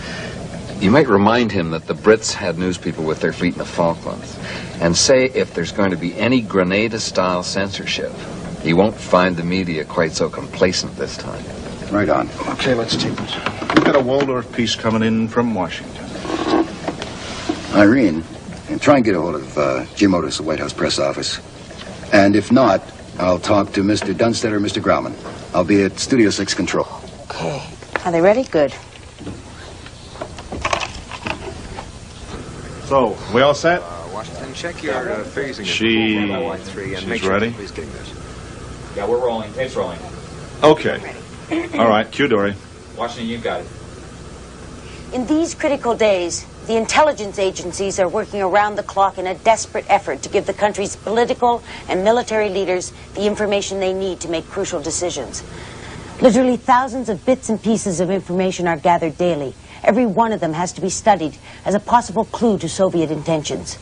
You might remind him that the Brits had news people with their fleet in the Falklands. And say if there's going to be any Grenada-style censorship, he won't find the media quite so complacent this time. Right on. Okay, let's take this. We've got a Waldorf piece coming in from Washington. Irene, try and get a hold of Jim Otis at the White House press office. And if not, I'll talk to Mr. Dunstead or Mr. Grauman. I'll be at Studio 6 Control. Okay. Are they ready? Good. So, we all set? Washington, check your phasing. She's ready? Yeah, we're rolling. Tape's rolling. Okay. All right, cue Dory. Washington, you've got it. In these critical days, the intelligence agencies are working around the clock in a desperate effort to give the country's political and military leaders the information they need to make crucial decisions. Literally thousands of bits and pieces of information are gathered daily. Every one of them has to be studied as a possible clue to Soviet intentions.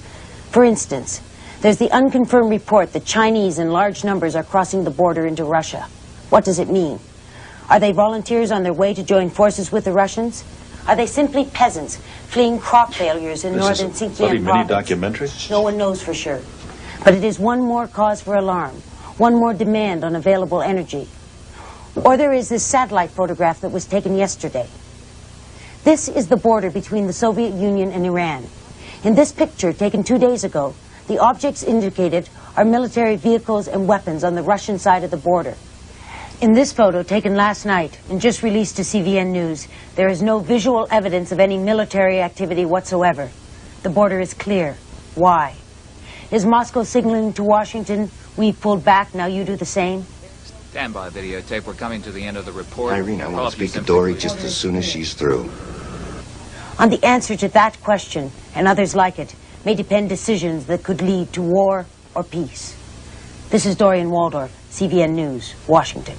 For instance, there's the unconfirmed report that Chinese in large numbers are crossing the border into Russia. What does it mean? Are they volunteers on their way to join forces with the Russians? Are they simply peasants fleeing crop failures in northern Xinjiang province? Documentary? No one knows for sure. But it is one more cause for alarm, one more demand on available energy. Or there is this satellite photograph that was taken yesterday. This is the border between the Soviet Union and Iran. In this picture, taken 2 days ago, the objects indicated are military vehicles and weapons on the Russian side of the border. In this photo, taken last night and just released to CVN News, there is no visual evidence of any military activity whatsoever. The border is clear. Why? Is Moscow signaling to Washington, we've pulled back, now you do the same? Stand by, videotape. We're coming to the end of the report. Irene, I want to speak to Dory just as soon as she's through. On the answer to that question, and others like it, may depend decisions that could lead to war or peace. This is Dorian Waldorf, CVN News, Washington.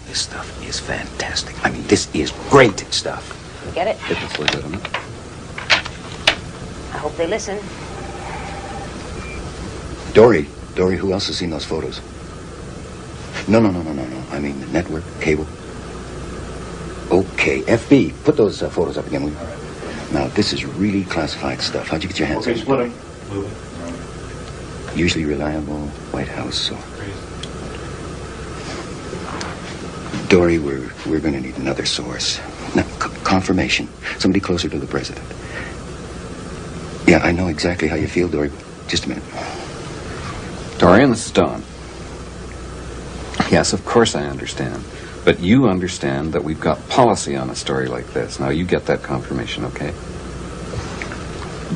This stuff is fantastic. I mean, this is great stuff. You get it? It's legitimate. I hope they listen. Dory, who else has seen those photos? No. I mean, the network, cable. Okay, FB, put those photos up again, will you? Now, this is really classified stuff. How'd you get your hands on it? Split them. Usually reliable White House, so... Dory, we're going to need another source. Now, confirmation. Somebody closer to the president. Yeah, I know exactly how you feel, Dory. Just a minute. Dorian, this is Don. Yes, of course I understand. But you understand that we've got policy on a story like this. Now, you get that confirmation, okay?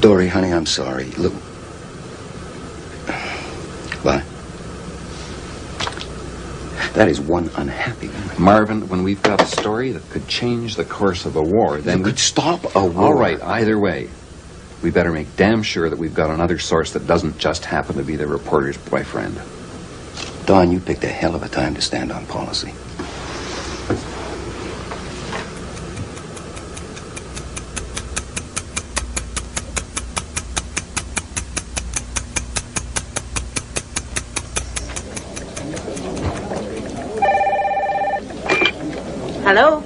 Dory, honey, I'm sorry. Look. What? That is one unhappy woman. Marvin, when we've got a story that could change the course of a war, then... You could stop a war. All right, either way. We better make damn sure that we've got another source that doesn't just happen to be the reporter's boyfriend. Don, you picked a hell of a time to stand on policy. Hello?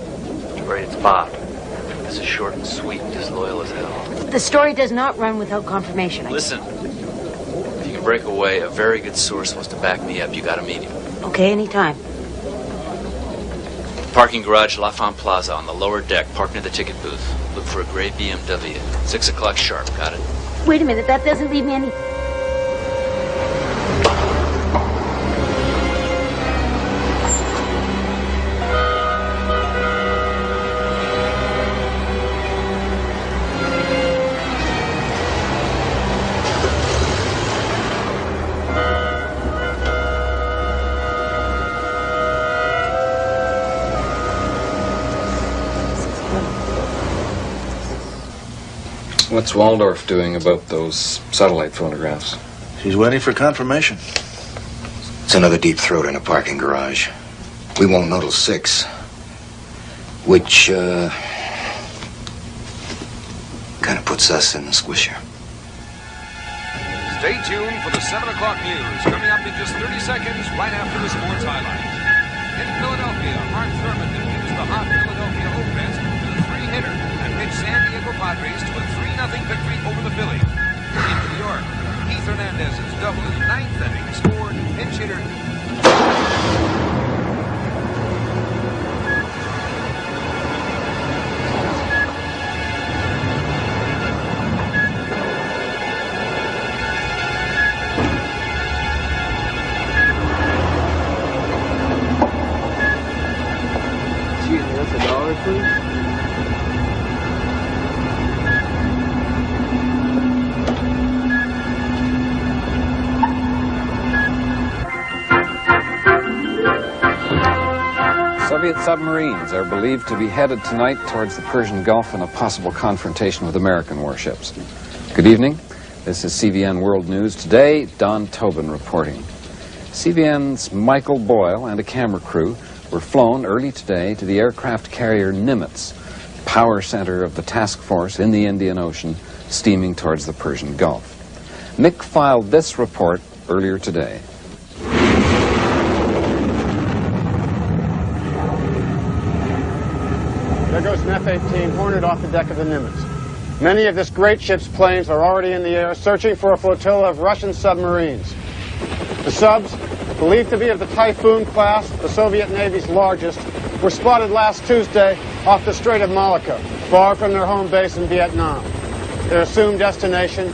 Right, it's Bob. This is short and sweet and disloyal as hell. The story does not run without confirmation. Listen, if you can break away, a very good source wants to back me up. You gotta meet him. Okay, anytime. Parking garage, Lafont Plaza, on the lower deck. Park near the ticket booth. Look for a gray BMW. 6 o'clock sharp. Got it? Wait a minute, that doesn't leave me any... What's Waldorf doing about those satellite photographs? She's waiting for confirmation. It's another deep throat in a parking garage. We won't know till 6. Which, kind of puts us in the squisher. Stay tuned for the 7 o'clock news, coming up in just 30 seconds, right after the sports highlights. In Philadelphia, Mark Thurmond defeats the hot Philadelphia offense with a 3-hitter and pitched San Diego Padres to a 3-0 victory over the Phillies. In New York, Keith Hernandez's double in the 9th inning scored pinch hitter. $1, please. Soviet submarines are believed to be headed tonight towards the Persian Gulf in a possible confrontation with American warships. Good evening. This is CVN World News. Today, Don Tobin reporting. CVN's Michael Boyle and a camera crew were flown early today to the aircraft carrier Nimitz, power center of the task force in the Indian Ocean, steaming towards the Persian Gulf. Mick filed this report earlier today. There goes an F-18 Hornet off the deck of the Nimitz. Many of this great ship's planes are already in the air searching for a flotilla of Russian submarines. The subs, believed to be of the Typhoon class, the Soviet Navy's largest, were spotted last Tuesday off the Strait of Malacca, far from their home base in Vietnam. Their assumed destination,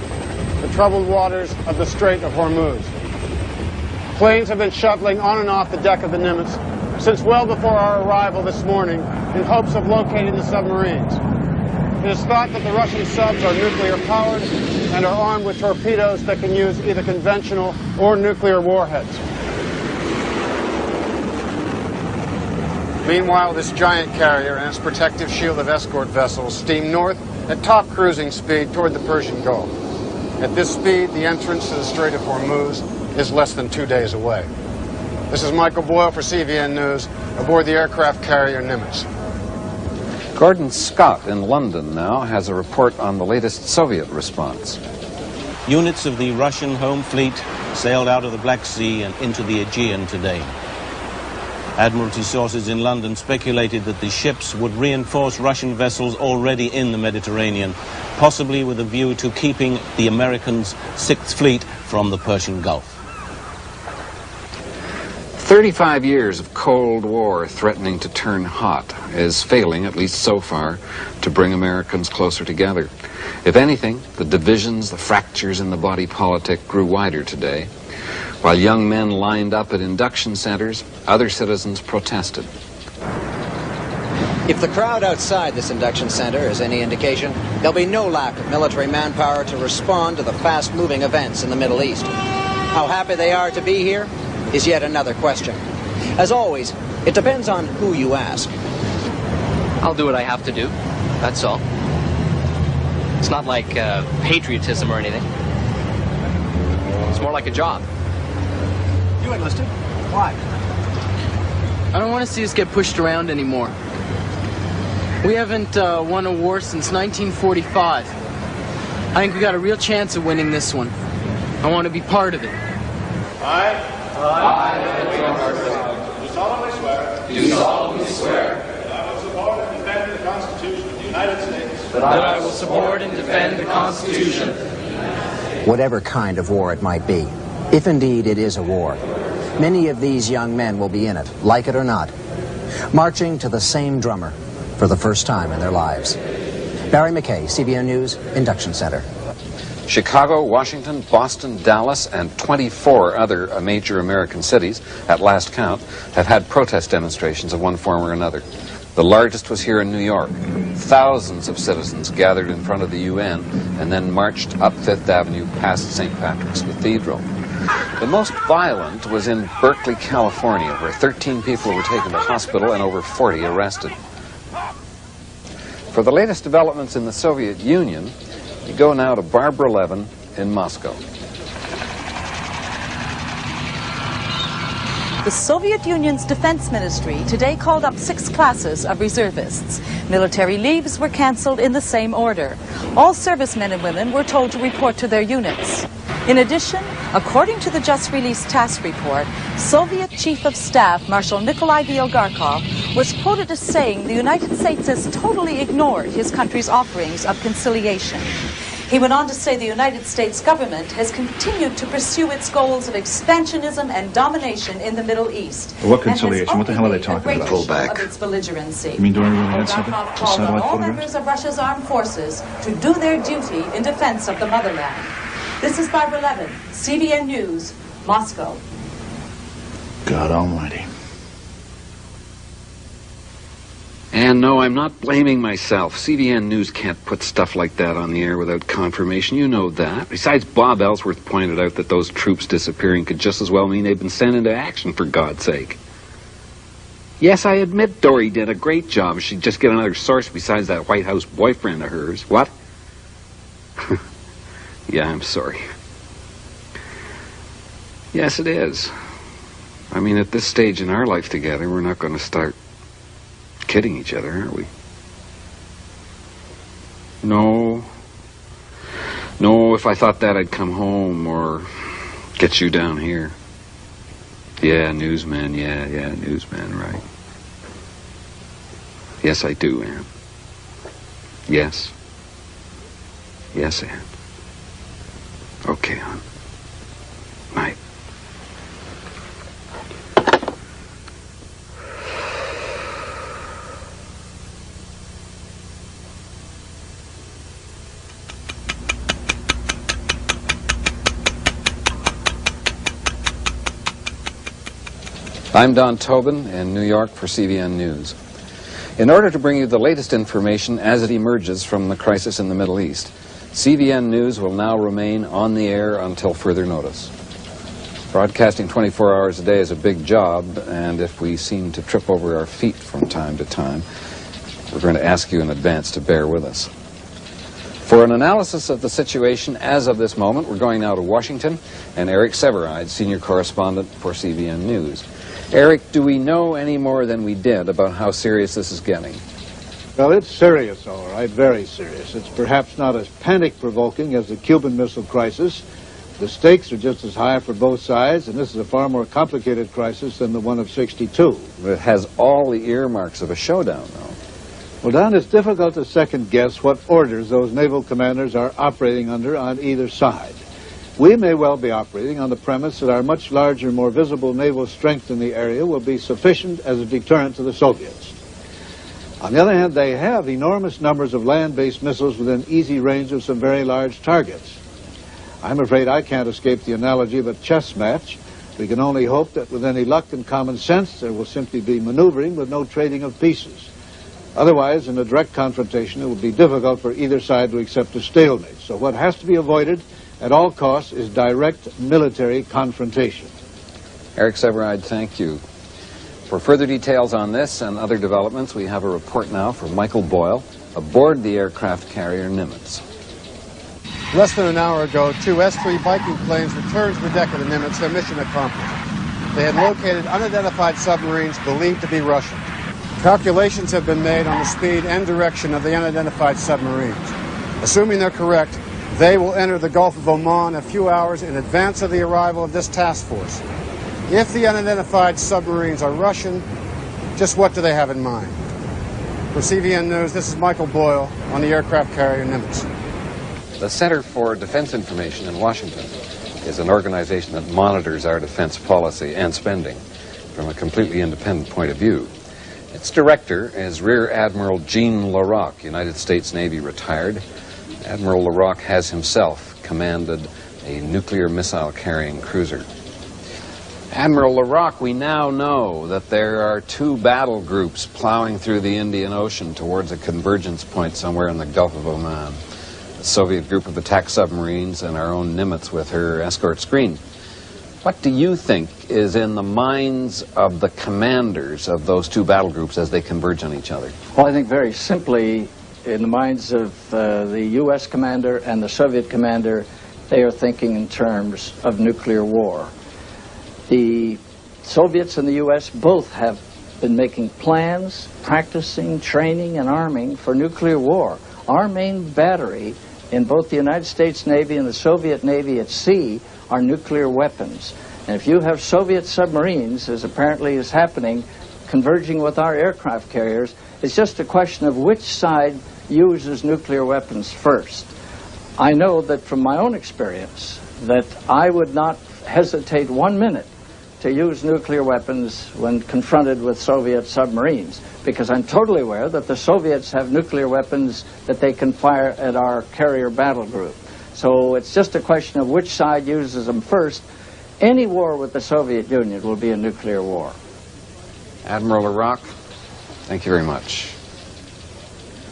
the troubled waters of the Strait of Hormuz. Planes have been shuttling on and off the deck of the Nimitz since well before our arrival this morning in hopes of locating the submarines. It is thought that the Russian subs are nuclear powered and are armed with torpedoes that can use either conventional or nuclear warheads. Meanwhile, this giant carrier and its protective shield of escort vessels steam north at top cruising speed toward the Persian Gulf. At this speed, the entrance to the Strait of Hormuz is less than 2 days away. This is Michael Boyle for CVN News aboard the aircraft carrier Nimitz. Gordon Scott in London now has a report on the latest Soviet response. Units of the Russian home fleet sailed out of the Black Sea and into the Aegean today. Admiralty sources in London speculated that the ships would reinforce Russian vessels already in the Mediterranean, possibly with a view to keeping the Americans' Sixth Fleet from the Persian Gulf. 35 years of Cold War threatening to turn hot is failing, at least so far, to bring Americans closer together. If anything, the divisions, the fractures in the body politic grew wider today. While young men lined up at induction centers, other citizens protested. If the crowd outside this induction center is any indication, there'll be no lack of military manpower to respond to the fast-moving events in the Middle East. How happy they are to be here is yet another question. As always, it depends on who you ask. I'll do what I have to do, that's all. It's not like patriotism or anything. It's more like a job. You enlisted? Why? I don't want to see us get pushed around anymore. We haven't won a war since 1945. I think we got a real chance of winning this one. I want to be part of it. I do solemnly swear. Do solemnly swear. That I will support and defend the Constitution of the United States. That I will support and defend the Constitution. Whatever kind of war it might be, if indeed it is a war, many of these young men will be in it, like it or not, marching to the same drummer for the first time in their lives. Barry McKay, CBN News, Induction Center. Chicago, Washington, Boston, Dallas, and 24 other major American cities, at last count, have had protest demonstrations of one form or another. The largest was here in New York. Thousands of citizens gathered in front of the UN and then marched up Fifth Avenue past St. Patrick's Cathedral. The most violent was in Berkeley, California, where 13 people were taken to hospital and over 40 arrested. For the latest developments in the Soviet Union, we go now to Barbara Levin in Moscow. The Soviet Union's defense ministry today called up 6 classes of reservists. Military leaves were cancelled in the same order. All servicemen and women were told to report to their units. In addition, according to the just-released task report, Soviet Chief of Staff Marshal Nikolai Vyolgarkov was quoted as saying the United States has totally ignored his country's offerings of conciliation. He went on to say the United States government has continued to pursue its goals of expansionism and domination in the Middle East. What conciliation? What the hell are they talking about? Pull back. Of its belligerency. You mean do I really need something? Vyolgarkov called on all members of Russia's armed forces to do their duty in defense of the motherland. This is Barbara Levin, CBN News, Moscow. God almighty. And no, I'm not blaming myself. CBN News can't put stuff like that on the air without confirmation. You know that. Besides, Bob Ellsworth pointed out that those troops disappearing could just as well mean they've been sent into action, for God's sake. Yes, I admit Dory did a great job. She'd just get another source besides that White House boyfriend of hers. What? Yeah, I'm sorry. Yes, it is. I mean, at this stage in our life together, we're not going to start kidding each other, are we? No. No, if I thought that, I'd come home or get you down here. Yeah, newsman, yeah, newsman, right. Yes, I do, Ann. Yes. Yes, Ann. Okay, hon. Night. I'm Don Tobin in New York for CBN News. In order to bring you the latest information as it emerges from the crisis in the Middle East, CBN News will now remain on the air until further notice. Broadcasting 24 hours a day is a big job, and if we seem to trip over our feet from time to time, we're going to ask you in advance to bear with us. For an analysis of the situation as of this moment, we're going now to Washington and Eric Sevareid, senior correspondent for CBN News. Eric, do we know any more than we did about how serious this is getting? Well, it's serious, all right, very serious. It's perhaps not as panic-provoking as the Cuban Missile Crisis. The stakes are just as high for both sides, and this is a far more complicated crisis than the one of '62. It has all the earmarks of a showdown, though. Well, Don, it's difficult to second-guess what orders those naval commanders are operating under on either side. We may well be operating on the premise that our much larger, more visible naval strength in the area will be sufficient as a deterrent to the Soviets. On the other hand, they have enormous numbers of land-based missiles within easy range of some very large targets. I'm afraid I can't escape the analogy of a chess match. We can only hope that with any luck and common sense, there will simply be maneuvering with no trading of pieces. Otherwise, in a direct confrontation, it will be difficult for either side to accept a stalemate. So what has to be avoided at all costs is direct military confrontation. Eric Sevareid, thank you. For further details on this and other developments, we have a report now from Michael Boyle aboard the aircraft carrier Nimitz. Less than an hour ago, two S-3 Viking planes returned to the deck of the Nimitz, their mission accomplished. They had located unidentified submarines believed to be Russian. Calculations have been made on the speed and direction of the unidentified submarines. Assuming they're correct, they will enter the Gulf of Oman a few hours in advance of the arrival of this task force. If the unidentified submarines are Russian, just what do they have in mind? For CBN News, this is Michael Boyle on the aircraft carrier Nimitz. The Center for Defense Information in Washington is an organization that monitors our defense policy and spending from a completely independent point of view. Its director is Rear Admiral Gene LaRocque, United States Navy retired. Admiral LaRocque has himself commanded a nuclear missile-carrying cruiser. Admiral LaRocque, we now know that there are two battle groups plowing through the Indian Ocean towards a convergence point somewhere in the Gulf of Oman. A Soviet group of attack submarines and our own Nimitz with her escort screen. What do you think is in the minds of the commanders of those two battle groups as they converge on each other? Well, I think very simply, in the minds of the U.S. commander and the Soviet commander, they are thinking in terms of nuclear war. The Soviets and the U.S. both have been making plans, practicing, training, and arming for nuclear war. Our main battery in both the United States Navy and the Soviet Navy at sea are nuclear weapons. And if you have Soviet submarines, as apparently is happening, converging with our aircraft carriers, it's just a question of which side uses nuclear weapons first. I know that from my own experience that I would not hesitate 1 minute to use nuclear weapons when confronted with Soviet submarines, because I'm totally aware that the Soviets have nuclear weapons that they can fire at our carrier battle group. So it's just a question of which side uses them first. Any war with the Soviet Union will be a nuclear war. Admiral LaRocque, thank you very much.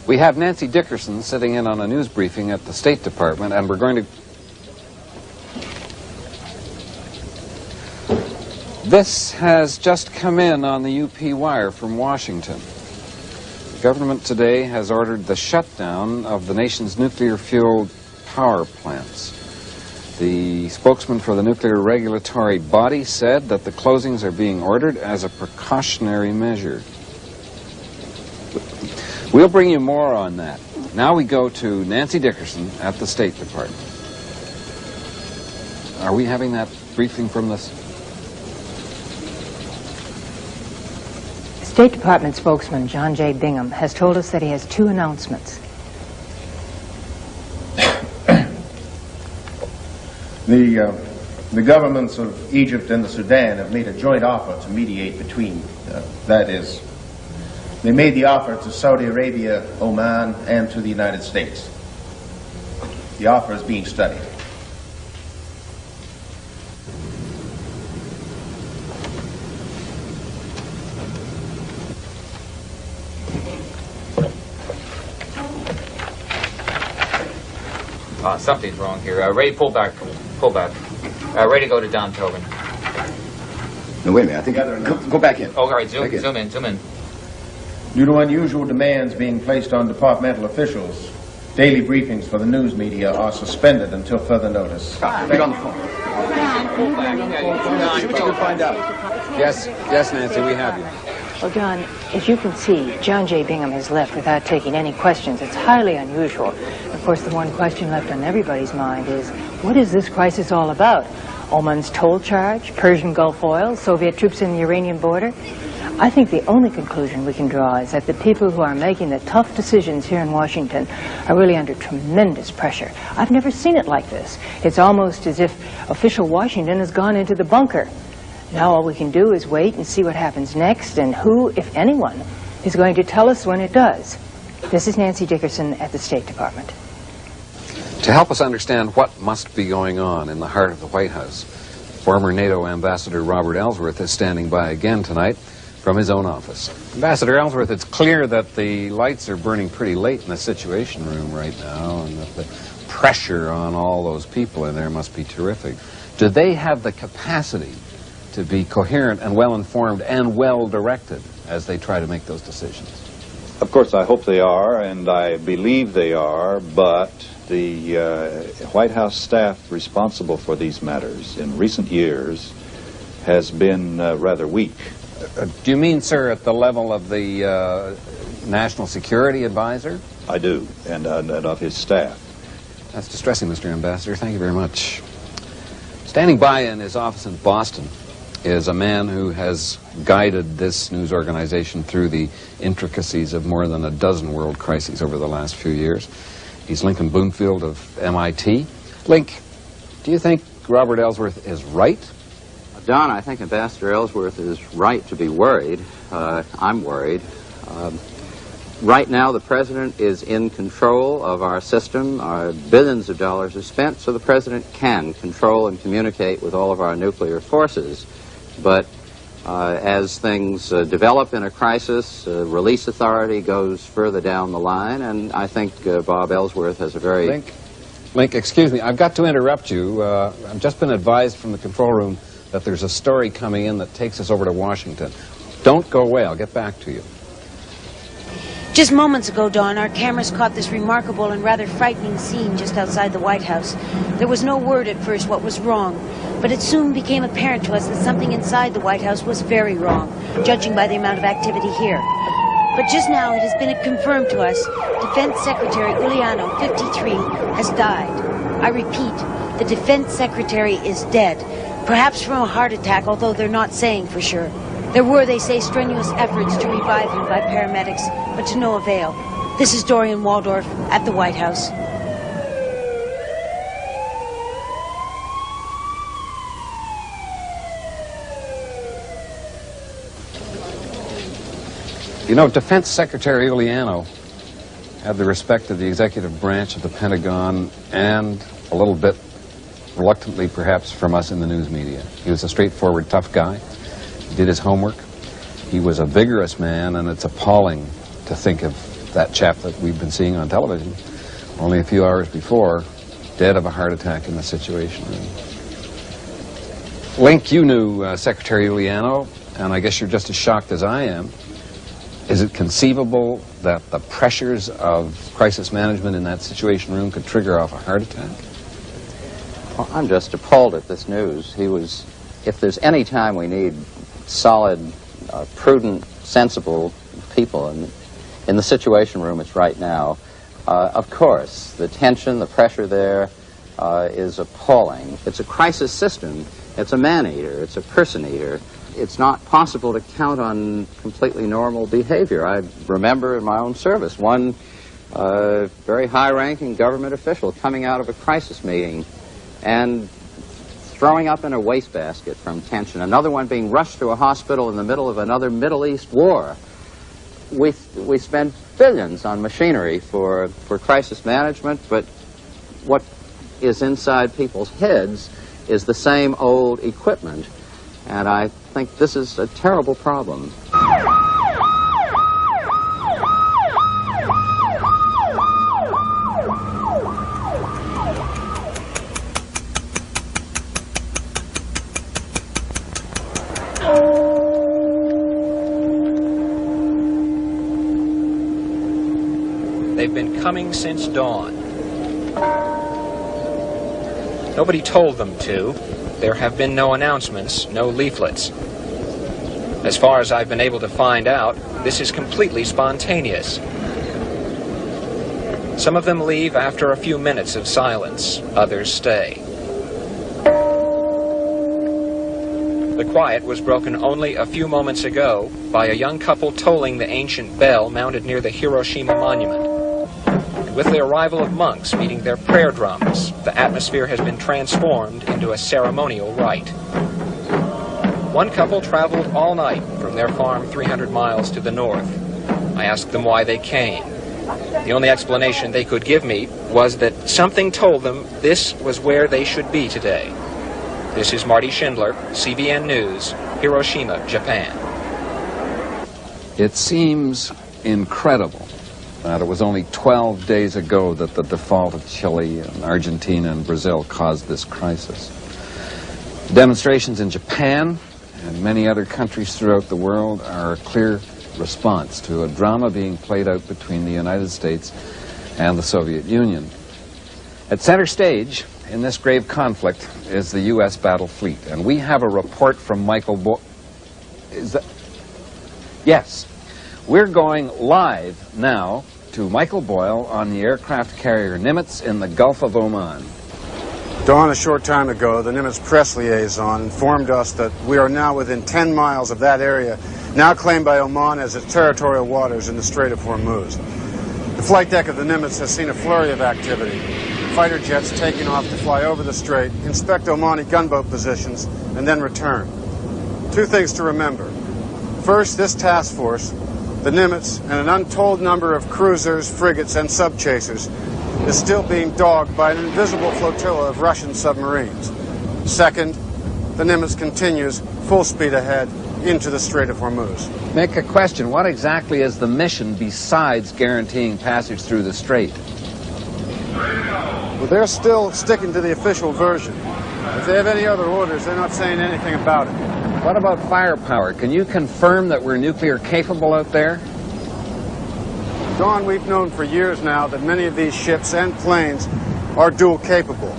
We have Nancy Dickerson sitting in on a news briefing at the State Department, and we're going to... This has just come in on the UP wire from Washington. The government today has ordered the shutdown of the nation's nuclear-fueled power plants. The spokesman for the nuclear regulatory body said that the closings are being ordered as a precautionary measure. We'll bring you more on that. Now we go to Nancy Dickerson at the State Department. Are we having that briefing from the State Department spokesman John J. Bingham has told us that he has two announcements. The governments of Egypt and the Sudan have made a joint offer to mediate between, that is, they made the offer to Saudi Arabia, Oman, and to the United States. The offer is being studied. Something's wrong here. Ray, pull back. Pull back. Ready to go to Don Tobin. No, wait a minute. I think go back in. Oh, all right. Zoom in. Due to unusual demands being placed on departmental officials, daily briefings for the news media are suspended until further notice. Get on the phone. See what you can find out. Yes, Nancy, we have you. Well, Don, as you can see, John J. Bingham has left without taking any questions. It's highly unusual. Of course, the one question left on everybody's mind is, what is this crisis all about? Oman's toll charge, Persian Gulf oil, Soviet troops in the Iranian border? I think the only conclusion we can draw is that the people who are making the tough decisions here in Washington are really under tremendous pressure. I've never seen it like this. It's almost as if official Washington has gone into the bunker. Now all we can do is wait and see what happens next, and who, if anyone, is going to tell us when it does. This is Nancy Dickerson at the State Department. To help us understand what must be going on in the heart of the White House, former NATO Ambassador Robert Ellsworth is standing by again tonight from his own office. Ambassador Ellsworth, it's clear that the lights are burning pretty late in the Situation Room right now, and that the pressure on all those people in there must be terrific. Do they have the capacity to be coherent and well-informed and well-directed as they try to make those decisions? Of course, I hope they are, and I believe they are, but the White House staff responsible for these matters in recent years has been rather weak. Do you mean, sir, at the level of the National Security Advisor? I do, and of his staff. That's distressing, Mr. Ambassador. Thank you very much. Standing by in his office in Boston is a man who has guided this news organization through the intricacies of more than a dozen world crises over the last few years. He's Lincoln Bloomfield of MIT. Link, do you think Robert Ellsworth is right? Don, I think Ambassador Ellsworth is right to be worried. I'm worried. Right now, the President is in control of our system. Our billions of dollars are spent, so the President can control and communicate with all of our nuclear forces. But as things develop in a crisis, release authority goes further down the line, and I think Bob Ellsworth has a very... Link, excuse me, I've got to interrupt you. I've just been advised from the control room that there's a story coming in that takes us over to Washington. Don't go away, I'll get back to you. Just moments ago, Don, our cameras caught this remarkable and rather frightening scene just outside the White House. There was no word at first what was wrong, but it soon became apparent to us that something inside the White House was very wrong, judging by the amount of activity here. But just now it has been confirmed to us, Defense Secretary Uliano, 53, has died. I repeat, the Defense Secretary is dead, perhaps from a heart attack, although they're not saying for sure. There were, they say, strenuous efforts to revive him by paramedics, but to no avail. This is Dorian Waldorf at the White House. You know, Defense Secretary Uliano had the respect of the executive branch of the Pentagon and a little bit reluctantly perhaps from us in the news media. He was a straightforward, tough guy. He did his homework. He was a vigorous man, and it's appalling to think of that chap that we've been seeing on television only a few hours before, dead of a heart attack in the Situation Room. Link, you knew Secretary Uliano, and I guess you're just as shocked as I am. Is it conceivable that the pressures of crisis management in that Situation Room could trigger off a heart attack? Well, I'm just appalled at this news. If there's any time we need solid, prudent, sensible people in the Situation Room, it's right now. Of course, the tension, the pressure there is appalling. It's a crisis system. It's a man-eater. It's a person-eater. It's not possible to count on completely normal behavior. I remember in my own service one very high-ranking government official coming out of a crisis meeting and throwing up in a wastebasket from tension. Another one being rushed to a hospital in the middle of another Middle East war. We spend billions on machinery for crisis management, but what is inside people's heads is the same old equipment. And I think this is a terrible problem. They've been coming since dawn. Nobody told them to. There have been no announcements, no leaflets. As far as I've been able to find out, this is completely spontaneous. Some of them leave after a few minutes of silence, others stay. The quiet was broken only a few moments ago by a young couple tolling the ancient bell mounted near the Hiroshima monument. With the arrival of monks beating their prayer drums, the atmosphere has been transformed into a ceremonial rite. One couple traveled all night from their farm 300 miles to the north. I asked them why they came. The only explanation they could give me was that something told them this was where they should be today. This is Marty Schindler, CBN News, Hiroshima, Japan. It seems incredible that it was only 12 days ago that the default of Chile and Argentina and Brazil caused this crisis. Demonstrations in Japan and many other countries throughout the world are a clear response to a drama being played out between the United States and the Soviet Union. At center stage in this grave conflict is the U.S. battle fleet, and we have a report from Michael Boyle. Is that? Yes. We're going live now to Michael Boyle on the aircraft carrier Nimitz in the Gulf of Oman. Dawn, a short time ago, the Nimitz press liaison informed us that we are now within 10 miles of that area, now claimed by Oman as its territorial waters in the Strait of Hormuz. The flight deck of the Nimitz has seen a flurry of activity. Fighter jets taking off to fly over the strait, inspect Omani gunboat positions, and then return. Two things to remember. First, this task force, the Nimitz, and an untold number of cruisers, frigates, and sub-chasers is still being dogged by an invisible flotilla of Russian submarines. Second, the Nimitz continues full speed ahead into the Strait of Hormuz. Make a question. What exactly is the mission besides guaranteeing passage through the strait? Well, they're still sticking to the official version. If they have any other orders, they're not saying anything about it. What about firepower? Can you confirm that we're nuclear capable out there? Don, we've known for years now that many of these ships and planes are dual capable.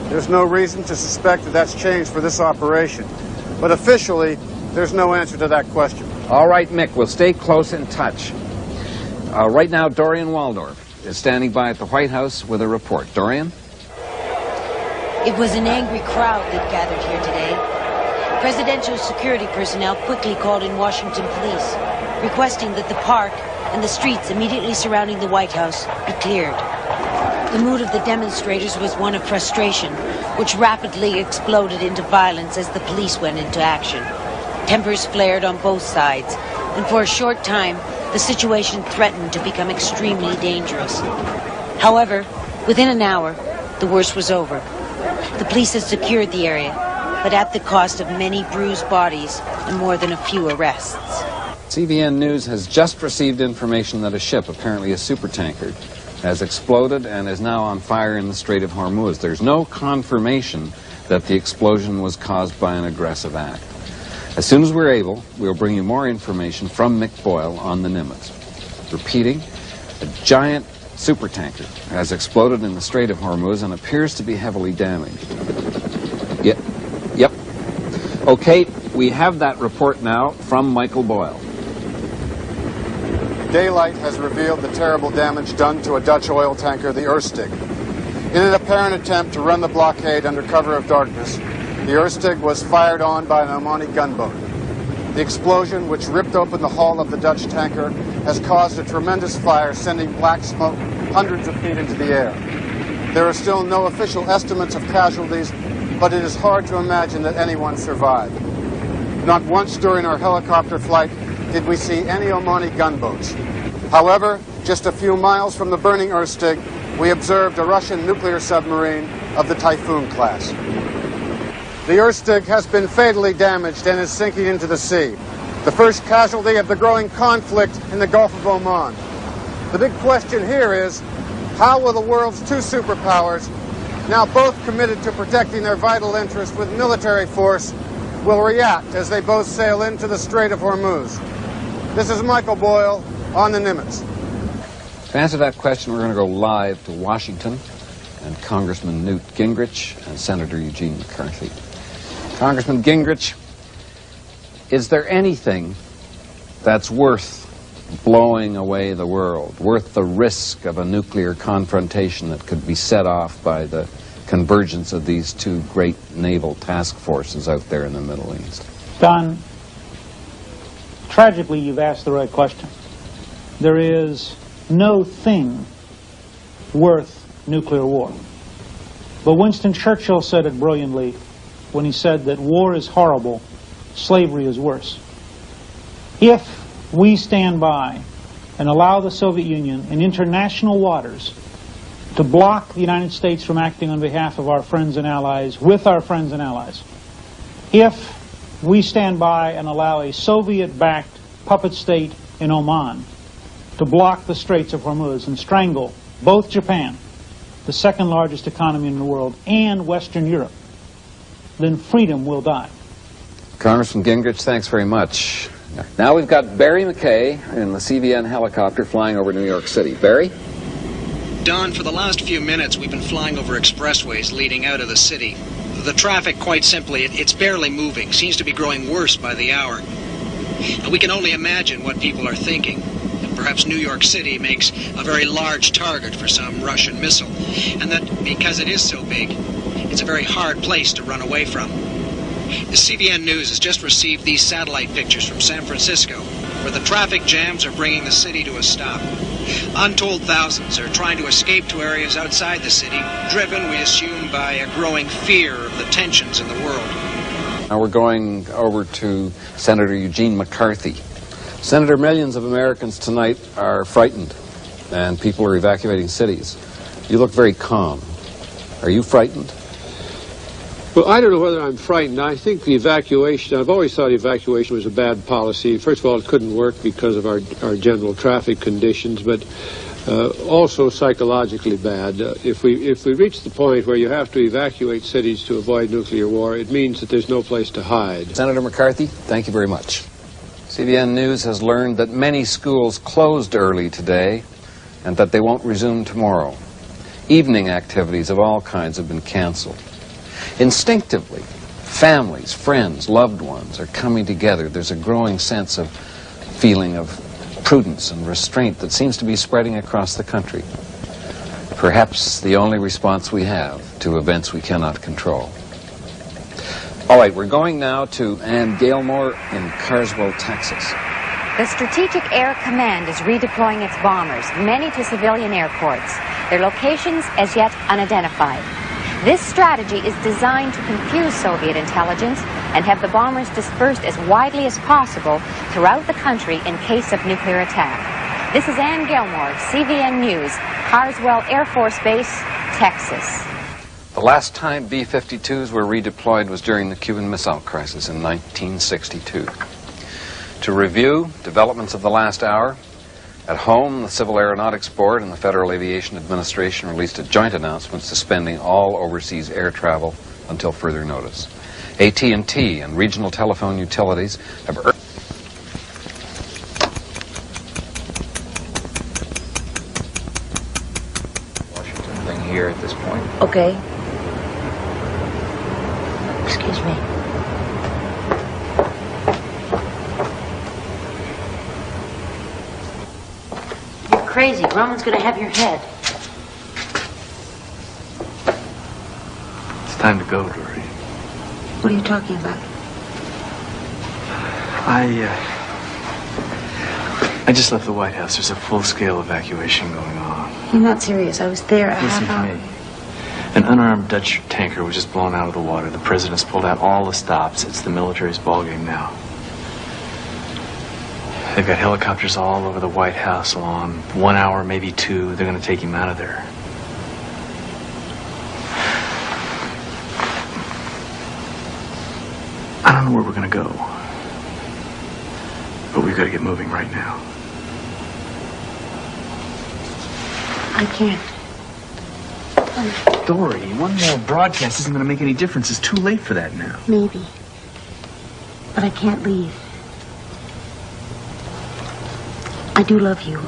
There's no reason to suspect that that's changed for this operation. But officially, there's no answer to that question. All right, Mick, we'll stay close in touch. Right now, Dorian Waldorf is standing by at the White House with a report. Dorian? It was an angry crowd that gathered here today. Presidential security personnel quickly called in Washington police, requesting that the park and the streets immediately surrounding the White House be cleared. The mood of the demonstrators was one of frustration, which rapidly exploded into violence as the police went into action. Tempers flared on both sides, and for a short time, the situation threatened to become extremely dangerous. However, within an hour, the worst was over. The police had secured the area, but at the cost of many bruised bodies and more than a few arrests. CBN News has just received information that a ship, apparently a supertanker, has exploded and is now on fire in the Strait of Hormuz. There's no confirmation that the explosion was caused by an aggressive act. As soon as we're able, we'll bring you more information from Mick Boyle on the Nimitz. Repeating, a giant supertanker has exploded in the Strait of Hormuz and appears to be heavily damaged. Yep. Okay, we have that report now from Michael Boyle. Daylight has revealed the terrible damage done to a Dutch oil tanker, the Erstig. In an apparent attempt to run the blockade under cover of darkness, the Erstig was fired on by an Omani gunboat. The explosion, which ripped open the hull of the Dutch tanker, has caused a tremendous fire, sending black smoke hundreds of feet into the air. There are still no official estimates of casualties, but it is hard to imagine that anyone survived. Not once during our helicopter flight did we see any Omani gunboats. However, just a few miles from the burning Erstig, we observed a Russian nuclear submarine of the Typhoon class. The Erstig has been fatally damaged and is sinking into the sea, the first casualty of the growing conflict in the Gulf of Oman. The big question here is, how will the world's two superpowers, now both committed to protecting their vital interests with military force, will react as they both sail into the Strait of Hormuz? This is Michael Boyle on the Nimitz. To answer that question, we're going to go live to Washington and Congressman Newt Gingrich and Senator Eugene McCarthy. Congressman Gingrich, is there anything that's worth blowing away the world, worth the risk of a nuclear confrontation that could be set off by the convergence of these two great naval task forces out there in the Middle East? Don, tragically, you've asked the right question. There is no thing worth nuclear war. But Winston Churchill said it brilliantly when he said that war is horrible, slavery is worse. If we stand by and allow the Soviet Union in international waters to block the United States from acting on behalf of our friends and allies, with our friends and allies, if we stand by and allow a Soviet-backed puppet state in Oman to block the Straits of Hormuz and strangle both Japan, the second largest economy in the world, and Western Europe, then freedom will die. Congressman Gingrich, thanks very much. Now we've got Barry McKay in the CVN helicopter flying over New York City. Barry? Don, for the last few minutes we've been flying over expressways leading out of the city. The traffic, quite simply, it's barely moving, seems to be growing worse by the hour. And we can only imagine what people are thinking. Perhaps New York City makes a very large target for some Russian missile, and that because it is so big, it's a very hard place to run away from. The CVN News has just received these satellite pictures from San Francisco, where the traffic jams are bringing the city to a stop. Untold thousands are trying to escape to areas outside the city, driven, we assume, by a growing fear of the tensions in the world. Now we're going over to Senator Eugene McCarthy. Senator, millions of Americans tonight are frightened, and people are evacuating cities. You look very calm. Are you frightened? Well, I don't know whether I'm frightened. I think the evacuation, I've always thought evacuation was a bad policy. First of all, it couldn't work because of our general traffic conditions, but also psychologically bad. If we reach the point where you have to evacuate cities to avoid nuclear war, it means that there's no place to hide. Senator McCarthy, thank you very much. CVN News has learned that many schools closed early today and that they won't resume tomorrow. Evening activities of all kinds have been canceled. Instinctively, families, friends, loved ones are coming together. There's a growing sense of feeling of prudence and restraint that seems to be spreading across the country. Perhaps the only response we have to events we cannot control. All right, we're going now to Ann Gailmore in Carswell, Texas. The Strategic Air Command is redeploying its bombers, many to civilian airports. Their locations as yet unidentified. This strategy is designed to confuse Soviet intelligence and have the bombers dispersed as widely as possible throughout the country in case of nuclear attack. This is Ann Gilmore, CVN News, Carswell Air Force Base, Texas. The last time B-52s were redeployed was during the Cuban Missile Crisis in 1962. To review developments of the last hour, at home, the Civil Aeronautics Board and the Federal Aviation Administration released a joint announcement suspending all overseas air travel until further notice. AT&T and regional telephone utilities have Washington thing here at this point. Okay. Excuse me. You're crazy. Roman's gonna have your head. It's time to go, Dory. What are you talking about? I just left the White House. There's a full-scale evacuation going on. You're not serious. I was there a Listen half to hour. me. An unarmed Dutch tanker was just blown out of the water. The president's pulled out all the stops. It's the military's ballgame now. They've got helicopters all over the White House lawn. 1 hour, maybe 2. They're going to take him out of there. I don't know where we're going to go. But we've got to get moving right now. I can't. Dory, one more broadcast isn't going to make any difference. It's too late for that now. Maybe. But I can't leave. I do love you.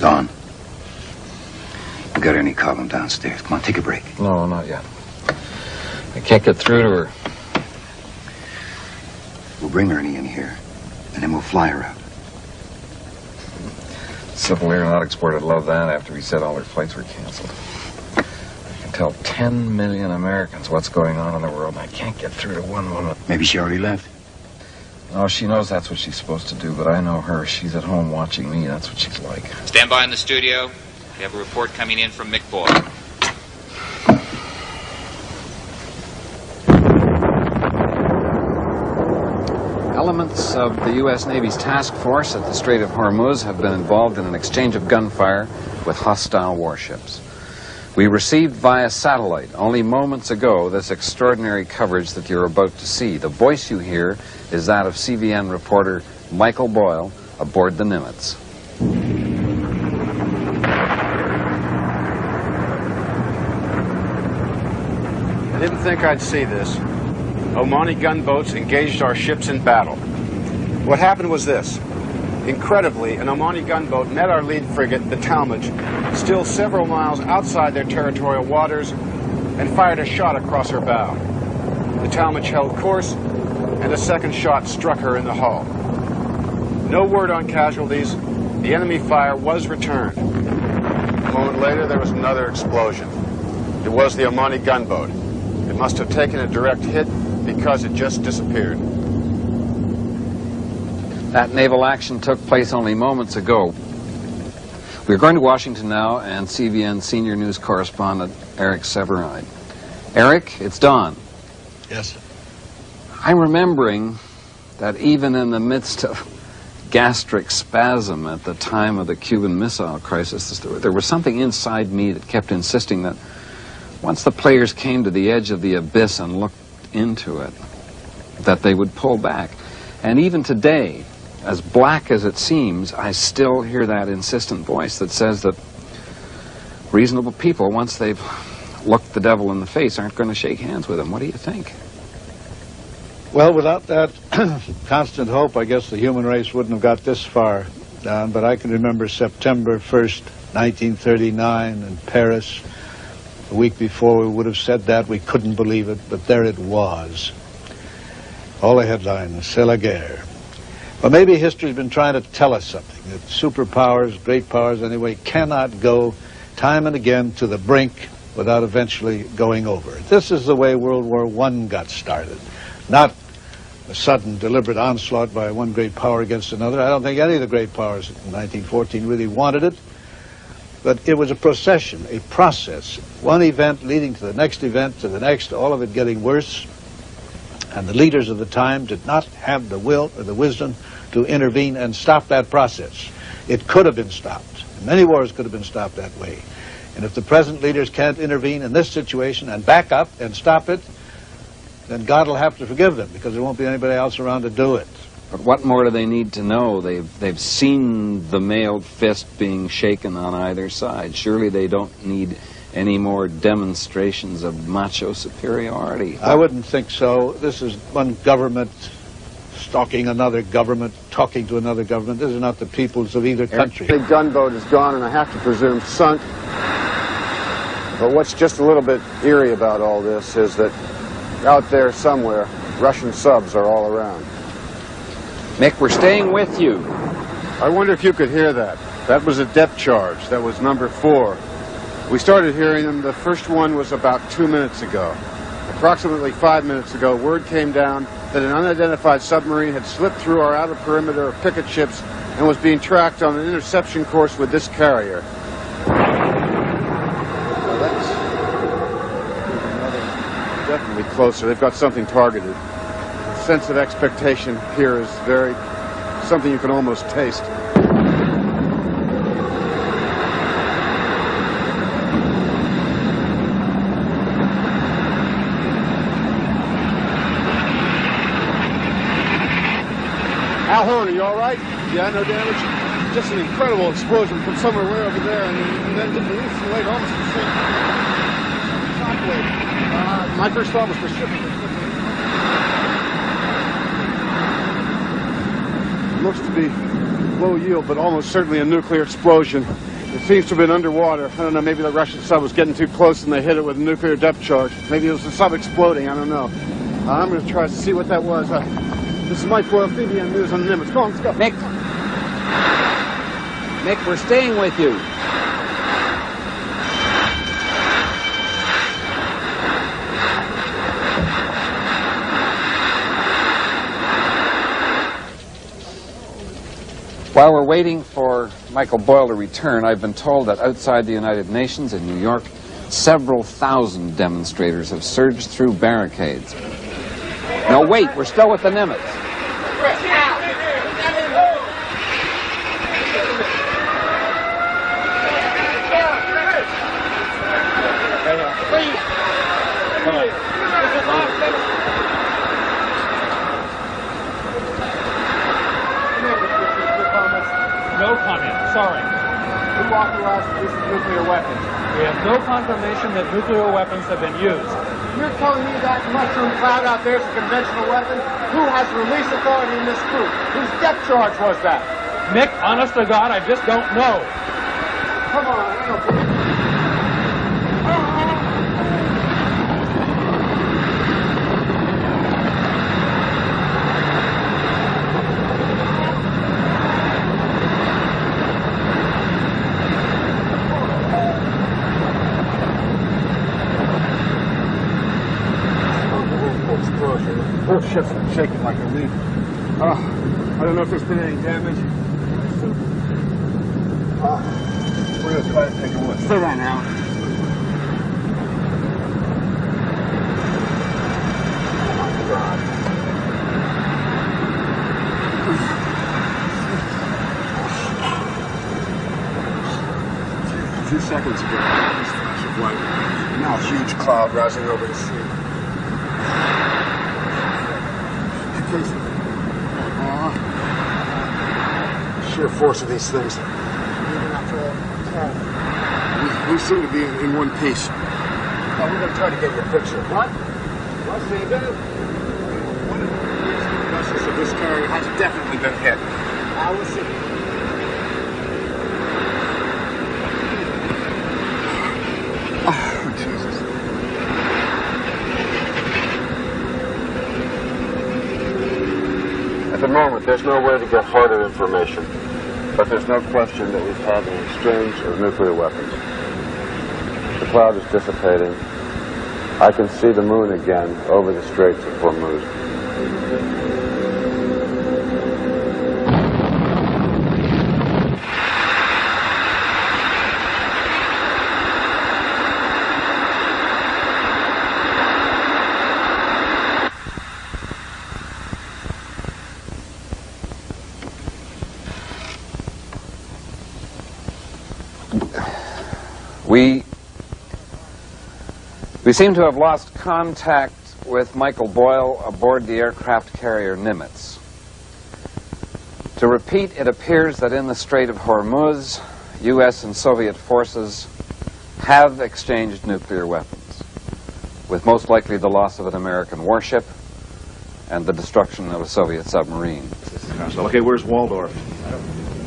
Dawn. You got any column downstairs? Come on, take a break. No, not yet. I can't get through to her. We'll bring Ernie in here, and then we'll fly her out. Civil Aeronautics Board would love that after we said all their flights were canceled. I can tell 10 million Americans what's going on in the world, and I can't get through to one woman. Maybe she already left. No, she knows that's what she's supposed to do, but I know her. She's at home watching me. That's what she's like. Stand by in the studio. We have a report coming in from Mick Boyle. Elements of the U.S. Navy's task force at the Strait of Hormuz have been involved in an exchange of gunfire with hostile warships. We received via satellite only moments ago this extraordinary coverage that you're about to see. The voice you hear is that of CVN reporter Michael Boyle aboard the Nimitz. I didn't think I'd see this. Omani gunboats engaged our ships in battle. What happened was this. Incredibly, an Omani gunboat met our lead frigate, the Talmadge, still several miles outside their territorial waters, and fired a shot across her bow. The Talmadge held course, and a second shot struck her in the hull. No word on casualties. The enemy fire was returned. A moment later, there was another explosion. It was the Omani gunboat. It must have taken a direct hit because it just disappeared. That naval action took place only moments ago. We're going to Washington now, and CVN senior news correspondent Eric Severide. Eric, it's Don. Yes. I'm remembering that even in the midst of gastric spasm at the time of the Cuban Missile Crisis, there was something inside me that kept insisting that once the players came to the edge of the abyss and looked into it, that they would pull back. And even today, as black as it seems, I still hear that insistent voice that says that reasonable people, once they've looked the devil in the face, aren't going to shake hands with him. What do you think? Well, without that constant hope, I guess the human race wouldn't have got this far, Don. But I can remember September 1st, 1939 in Paris. A week before we would have said that, we couldn't believe it, but there it was. All the headlines, c'est la guerre. Well, maybe history's been trying to tell us something, that superpowers, great powers anyway, cannot go time and again to the brink without eventually going over. This is the way World War I got started. Not a sudden, deliberate onslaught by one great power against another. I don't think any of the great powers in 1914 really wanted it. But it was a procession, a process. One event leading to the next event, to the next, all of it getting worse. And the leaders of the time did not have the will or the wisdom to intervene and stop that process. It could have been stopped. Many wars could have been stopped that way. And if the present leaders can't intervene in this situation and back up and stop it, then God will have to forgive them, because there won't be anybody else around to do it. But what more do they need to know? They've seen the mailed fist being shaken on either side. Surely they don't need any more demonstrations of macho superiority. I wouldn't think so. This is one government stalking another government, talking to another government. These are not the peoples of either country. The gunboat is gone, and I have to presume sunk. But what's just a little bit eerie about all this is that out there somewhere, Russian subs are all around. Mick, we're staying with you. I wonder if you could hear that. That was a depth charge. That was number 4. We started hearing them. The first one was about 2 minutes ago. Approximately 5 minutes ago, word came down that an unidentified submarine had slipped through our outer perimeter of picket ships and was being tracked on an interception course with this carrier. Definitely closer. They've got something targeted. The sense of expectation here is very something you can almost taste. Al Horn, are you all right? Yeah, no damage. Just an incredible explosion from somewhere way over there, and then the release laid almost the same shockwave. My first thought was for shipping. It looks to be low yield, but almost certainly a nuclear explosion. It seems to have been underwater. I don't know, maybe the Russian sub was getting too close and they hit it with a nuclear depth charge. Maybe it was the sub exploding, I don't know. I'm going to try to see what that was. This is Mike Boyle, CBN News on the Nimitz. Go on, let's go. Mick, we're staying with you. While we're waiting for Michael Boyle to return, I've been told that outside the United Nations in New York, several thousand demonstrators have surged through barricades. No, wait, we're still with the Nimitz. No comment, sorry. Who authorized the use of nuclear weapons? We have no confirmation that nuclear weapons have been used. You're telling me that mushroom cloud out there is a conventional weapon? Who has release authority in this group? Whose depth charge was that? Mick, honest to God, I just don't know. Come on, I don't believe it. Both ships are shaking like a leaf. I don't know if there's been any damage. We're going to try to take a look. Stay right now. Oh, my God. A few seconds ago, this flash of light. Now a huge cloud rising over the sea. Sheer force of these things. We seem to be in one piece. Oh, we're going to try to get you a picture. What? What's the event? One of the vessels of this carrier has definitely been hit. I will see. Oh, Jesus. At the moment, there's no way to get harder information, but there's no question that we've had an exchange of nuclear weapons. The cloud is dissipating. I can see the moon again over the Straits of Hormuz. We seem to have lost contact with Michael Boyle aboard the aircraft carrier Nimitz. To repeat, it appears that in the Strait of Hormuz, U.S. and Soviet forces have exchanged nuclear weapons, with most likely the loss of an American warship and the destruction of a Soviet submarine. Okay, where's Waldorf?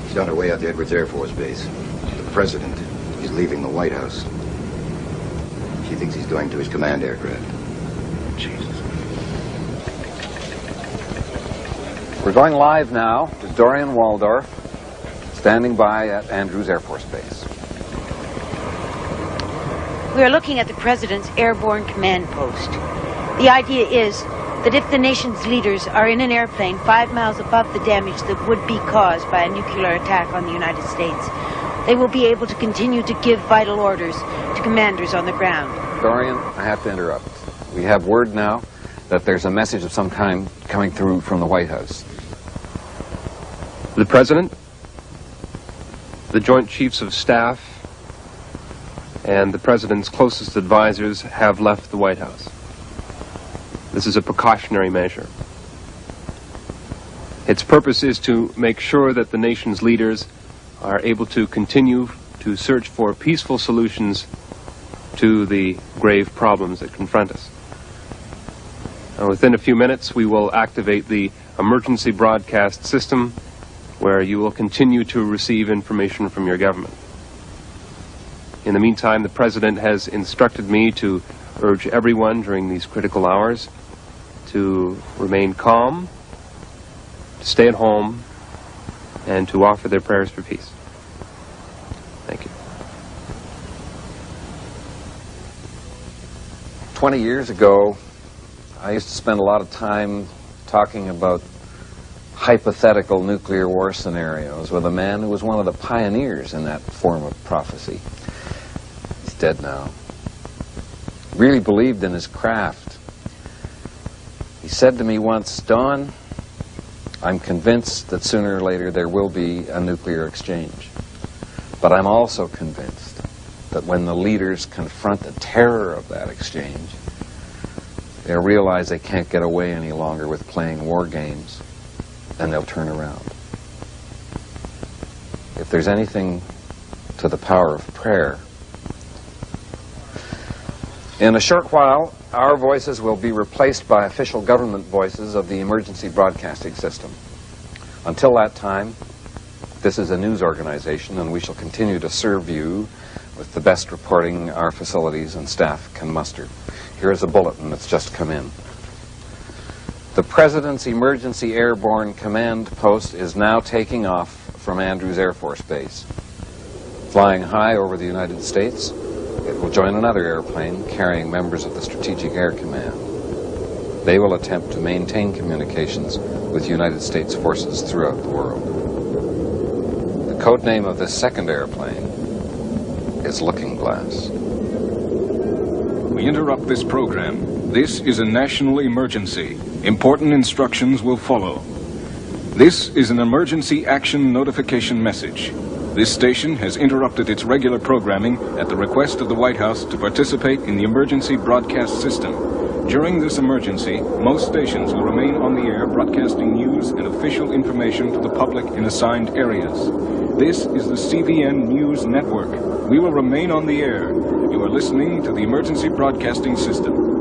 He's on our way out to Edwards Air Force Base. The president is leaving the White House. She thinks he's going to his command aircraft. Jesus. We're going live now to Dorian Waldorf, standing by at Andrews Air Force Base. We are looking at the President's airborne command post. The idea is that if the nation's leaders are in an airplane 5 miles above the damage that would be caused by a nuclear attack on the United States, they will be able to continue to give vital orders to commanders on the ground. Dorian, I have to interrupt. We have word now that there's a message of some kind coming through from the White House. The President, the Joint Chiefs of Staff, and the President's closest advisors have left the White House. This is a precautionary measure. Its purpose is to make sure that the nation's leaders are able to continue to search for peaceful solutions to the grave problems that confront us. Now, within a few minutes, we will activate the emergency broadcast system, where you will continue to receive information from your government. In the meantime, the President has instructed me to urge everyone during these critical hours to remain calm, to stay at home, and to offer their prayers for peace. Thank you. 20 years ago, I used to spend a lot of time talking about hypothetical nuclear war scenarios with a man who was one of the pioneers in that form of prophecy. He's dead now. Really believed in his craft. He said to me once, "Don, I'm convinced that sooner or later there will be a nuclear exchange. But I'm also convinced that when the leaders confront the terror of that exchange, they'll realize they can't get away any longer with playing war games, and they'll turn around." If there's anything to the power of prayer, in a short while, our voices will be replaced by official government voices of the emergency broadcasting system. Until that time, this is a news organization, and we shall continue to serve you with the best reporting our facilities and staff can muster. Here is a bulletin that's just come in. The President's Emergency Airborne Command Post is now taking off from Andrews Air Force Base. Flying high over the United States, it will join another airplane carrying members of the Strategic Air Command. They will attempt to maintain communications with United States forces throughout the world. The code name of this second airplane is Looking Glass. We interrupt this program. This is a national emergency. Important instructions will follow. This is an emergency action notification message. This station has interrupted its regular programming at the request of the White House to participate in the emergency broadcast system. During this emergency, most stations will remain on the air broadcasting news and official information to the public in assigned areas. This is the CBN News Network. We will remain on the air. You are listening to the emergency broadcasting system.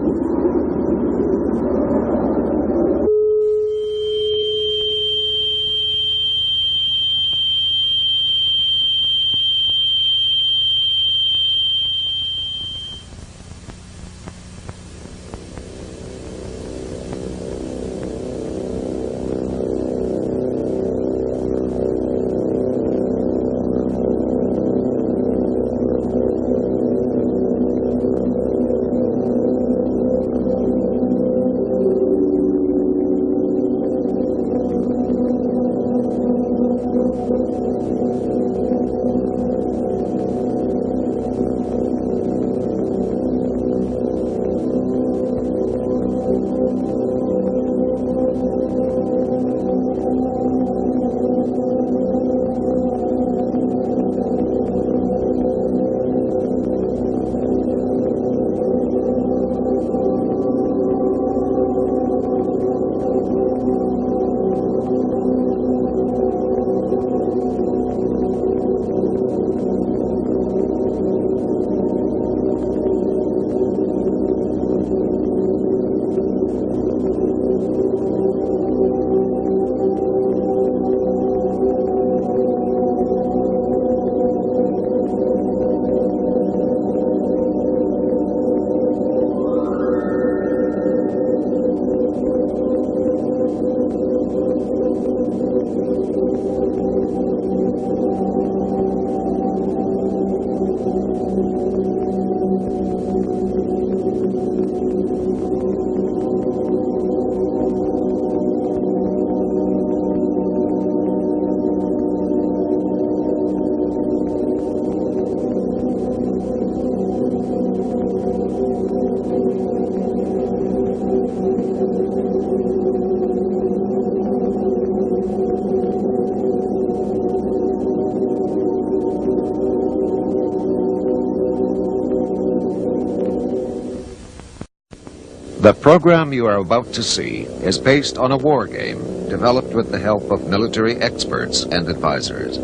The program you are about to see is based on a war game developed with the help of military experts and advisors.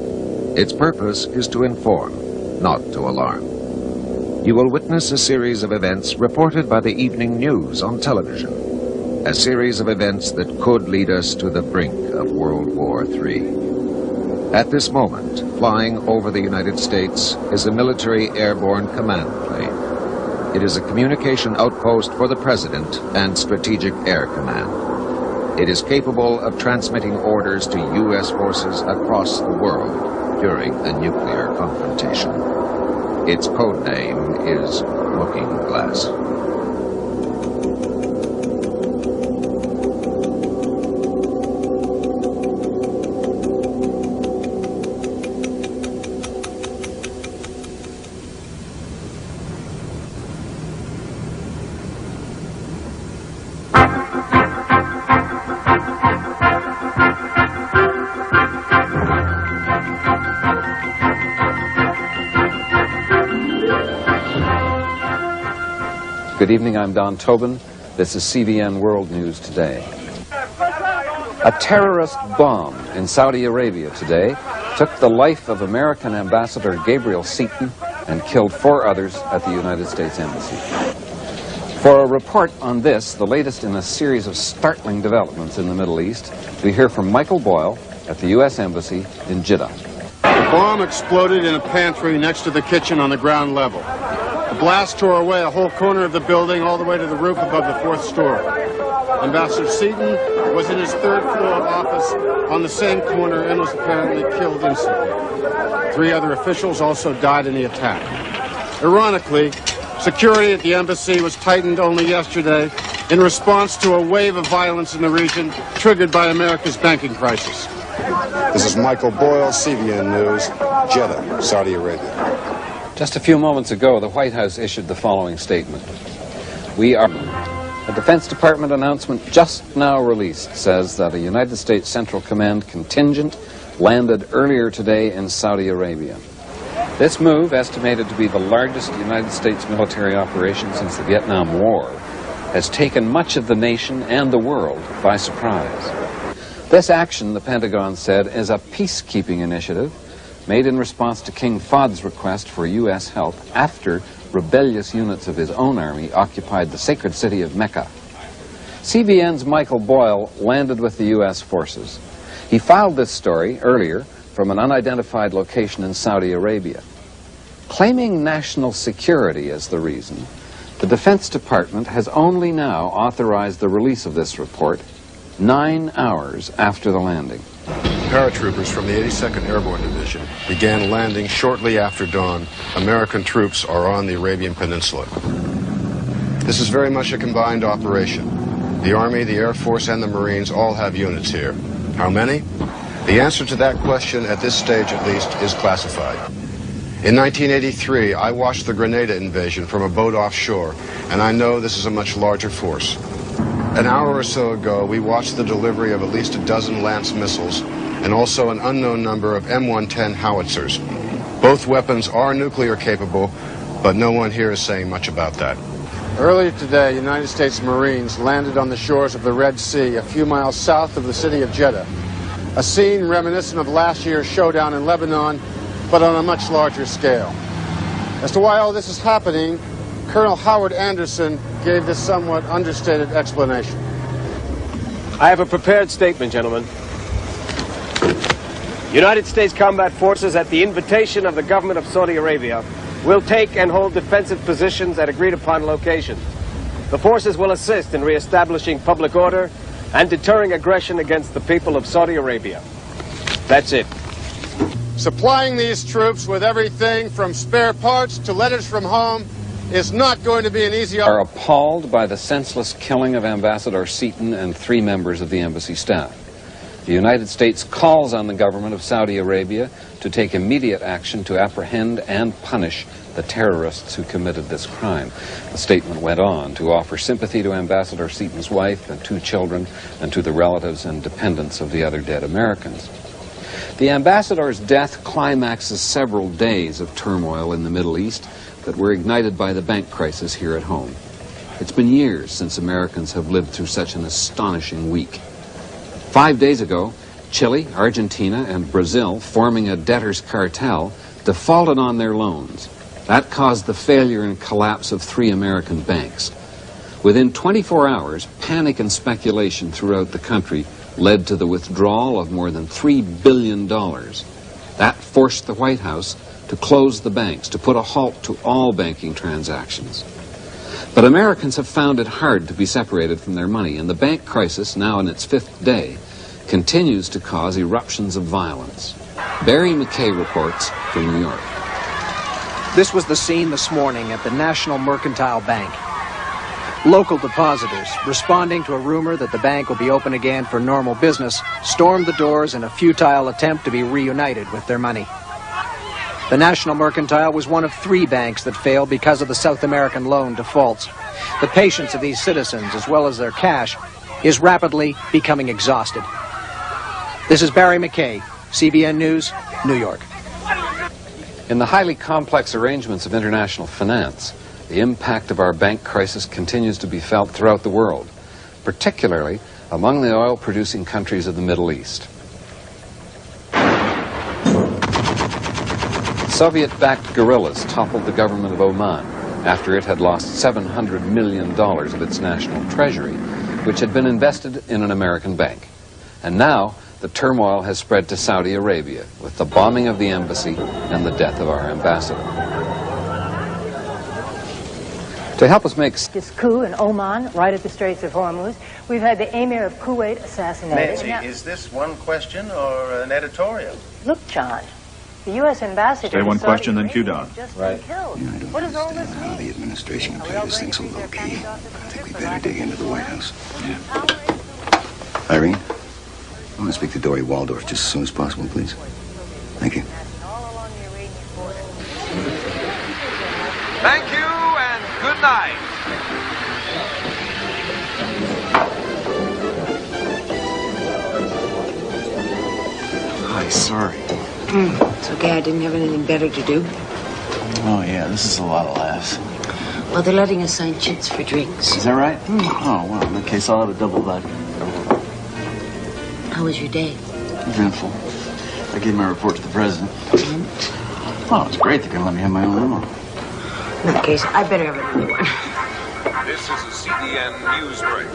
Its purpose is to inform, not to alarm. You will witness a series of events reported by the evening news on television, a series of events that could lead us to the brink of World War III. At this moment, flying over the United States is a military airborne command plane. It is a communication outpost for the President and Strategic Air Command. It is capable of transmitting orders to U.S. forces across the world during a nuclear confrontation. Its code name is Looking Glass. Good evening, I'm Don Tobin. This is CBN World News Today. A terrorist bomb in Saudi Arabia today took the life of American Ambassador Gabriel Seaton and killed 4 others at the United States Embassy. For a report on this, the latest in a series of startling developments in the Middle East, we hear from Michael Boyle at the U.S. Embassy in Jeddah. The bomb exploded in a pantry next to the kitchen on the ground level. The blast tore away a whole corner of the building all the way to the roof above the 4th story. Ambassador Seaton was in his 3rd floor office on the same corner and was apparently killed instantly. 3 other officials also died in the attack. Ironically, security at the embassy was tightened only yesterday in response to a wave of violence in the region triggered by America's banking crisis. This is Michael Boyle, CBN News, Jeddah, Saudi Arabia. Just a few moments ago, the White House issued the following statement. A Defense Department announcement just now released says that a United States Central Command contingent landed earlier today in Saudi Arabia. This move, estimated to be the largest United States military operation since the Vietnam War, has taken much of the nation and the world by surprise. This action, the Pentagon said, is a peacekeeping initiative made in response to King Fahd's request for U.S. help after rebellious units of his own army occupied the sacred city of Mecca. CBN's Michael Boyle landed with the U.S. forces. He filed this story earlier from an unidentified location in Saudi Arabia. Claiming national security as the reason, the Defense Department has only now authorized the release of this report 9 hours after the landing. Paratroopers from the 82nd Airborne Division began landing shortly after dawn. American troops are on the Arabian Peninsula. This is very much a combined operation. The Army, the Air Force, and the Marines all have units here. How many? The answer to that question, at this stage at least, is classified. In 1983, I watched the Grenada invasion from a boat offshore, and I know this is a much larger force. An hour or so ago, we watched the delivery of at least a dozen Lance missiles and also an unknown number of M110 howitzers. Both weapons are nuclear capable, but no one here is saying much about that. Earlier today, United States Marines landed on the shores of the Red Sea a few miles south of the city of Jeddah. A scene reminiscent of last year's showdown in Lebanon, but on a much larger scale. As to why all this is happening, Colonel Howard Anderson gave this somewhat understated explanation. I have a prepared statement, gentlemen. United States combat forces, at the invitation of the government of Saudi Arabia, will take and hold defensive positions at agreed-upon locations. The forces will assist in reestablishing public order and deterring aggression against the people of Saudi Arabia. That's it. Supplying these troops with everything from spare parts to letters from home is not going to be an easy... Are appalled by the senseless killing of Ambassador Seaton and 3 members of the embassy staff. The United States calls on the government of Saudi Arabia to take immediate action to apprehend and punish the terrorists who committed this crime. The statement went on to offer sympathy to Ambassador Seaton's wife and 2 children and to the relatives and dependents of the other dead Americans. The ambassador's death climaxes several days of turmoil in the Middle East that were ignited by the bank crisis here at home. It's been years since Americans have lived through such an astonishing week. 5 days ago, Chile, Argentina, and Brazil, forming a debtors cartel, defaulted on their loans. That caused the failure and collapse of 3 American banks. Within 24 hours, panic and speculation throughout the country led to the withdrawal of more than $3 billion. That forced the White House to close the banks, to put a halt to all banking transactions. But Americans have found it hard to be separated from their money, and the bank crisis, now in its 5th day, continues to cause eruptions of violence. Barry McKay reports from New York. This was the scene this morning at the National Mercantile Bank. Local depositors, responding to a rumor that the bank will be open again for normal business, stormed the doors in a futile attempt to be reunited with their money. The National Mercantile was one of 3 banks that failed because of the South American loan defaults. The patience of these citizens, as well as their cash, is rapidly becoming exhausted. This is Barry McKay, CBN News, New York. In the highly complex arrangements of international finance, the impact of our bank crisis continues to be felt throughout the world, particularly among the oil-producing countries of the Middle East. Soviet-backed guerrillas toppled the government of Oman after it had lost $700 million of its national treasury, which had been invested in an American bank. And now, the turmoil has spread to Saudi Arabia with the bombing of the embassy and the death of our ambassador. To help us make this coup in Oman, right at the Straits of Hormuz, we've had the Emir of Kuwait assassinated. Nancy, is this one question or an editorial? Look, John, the U.S. ambassador. Say one question, then cue down. Right. What does all this mean? How the administration can play this thing so low-key. I think we better dig into the White House. Yeah. Irene, I want to speak to Dory Waldorf just as soon as possible, please. Thank you. Thank you and good night. Hi, sorry. It's okay, I didn't have anything better to do. Oh, yeah, this is a lot of laughs. Well, they're letting us sign chits for drinks. Is that right? Oh, well, in that case, I'll have a double vodka. How was your day? Eventful. I gave my report to the president. Oh, it's great they're going to let me have my own limo. In that case, I better have another one. This is a CBN news break.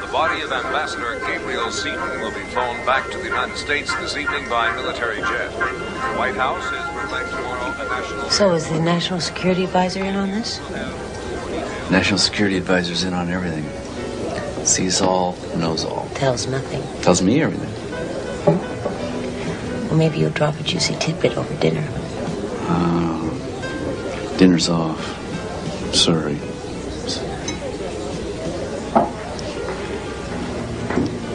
The body of Ambassador Gabriel Seaton will be flown back to the United States this evening by military jet. The White House is proclaimed tomorrow a national... So is the National Security Advisor in on this? National Security Advisor's in on everything. Sees all, knows all. Tells nothing. Tells me everything. Well, maybe you'll drop a juicy tidbit over dinner. Dinner's off. Sorry.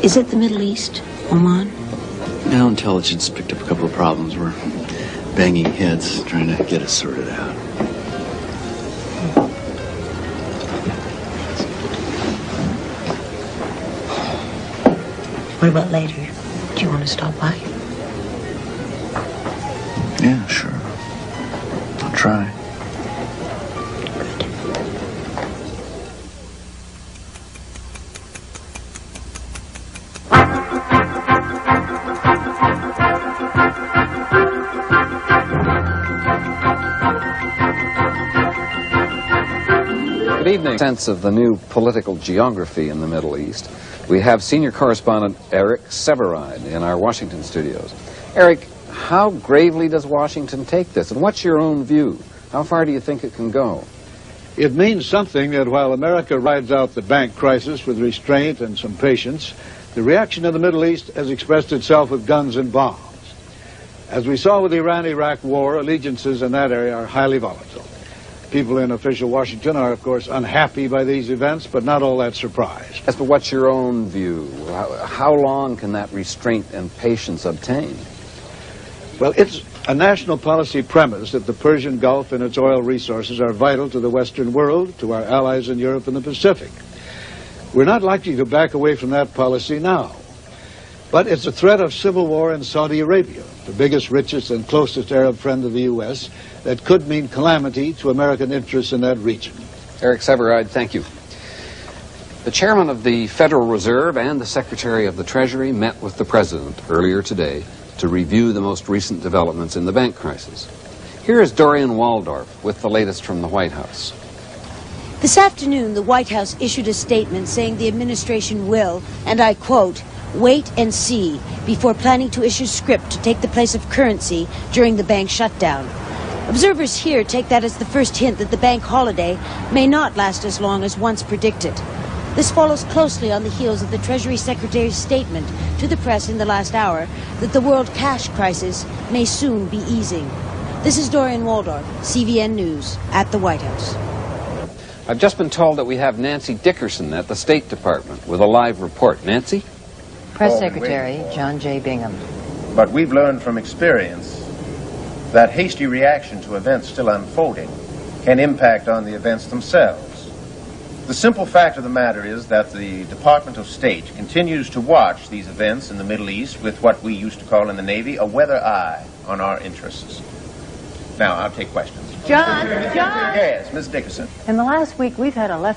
Is it the Middle East, Oman? Now intelligence picked up a couple of problems. We're banging heads, trying to get it sorted out. What about later? Do you want to stop by? Yeah, sure. I'll try. Good evening. Sense of the new political geography in the Middle East. We have senior correspondent Eric Severide in our Washington studios. Eric, how gravely does Washington take this, and what's your own view? How far do you think it can go? It means something that while America rides out the bank crisis with restraint and some patience, the reaction of the Middle East has expressed itself with guns and bombs. As we saw with the Iran-Iraq war, allegiances in that area are highly volatile. People in official Washington are, of course, unhappy by these events, but not all that surprised. Yes, but what's your own view? How long can that restraint and patience obtain? Well, it's a national policy premise that the Persian Gulf and its oil resources are vital to the Western world, to our allies in Europe and the Pacific. We're not likely to back away from that policy now. But it's a threat of civil war in Saudi Arabia, the biggest, richest, and closest Arab friend of the U.S., that could mean calamity to American interests in that region. Eric Severide, thank you. The chairman of the Federal Reserve and the Secretary of the Treasury met with the president earlier today to review the most recent developments in the bank crisis. Here is Dorian Waldorf with the latest from the White House. This afternoon, the White House issued a statement saying the administration will, and I quote, wait and see before planning to issue scrip to take the place of currency during the bank shutdown. Observers here take that as the first hint that the bank holiday may not last as long as once predicted. This follows closely on the heels of the Treasury Secretary's statement to the press in the last hour that the world cash crisis may soon be easing. This is Dorian Waldorf, CVN News, at the White House. I've just been told that we have Nancy Dickerson at the State Department with a live report. Nancy? Press Secretary John J. Bingham. But we've learned from experience that hasty reaction to events still unfolding can impact on the events themselves. The simple fact of the matter is that the Department of State continues to watch these events in the Middle East with what we used to call in the Navy a weather eye on our interests. Now, I'll take questions. John! Yes, Ms. Dickerson. In the last week, we've had a left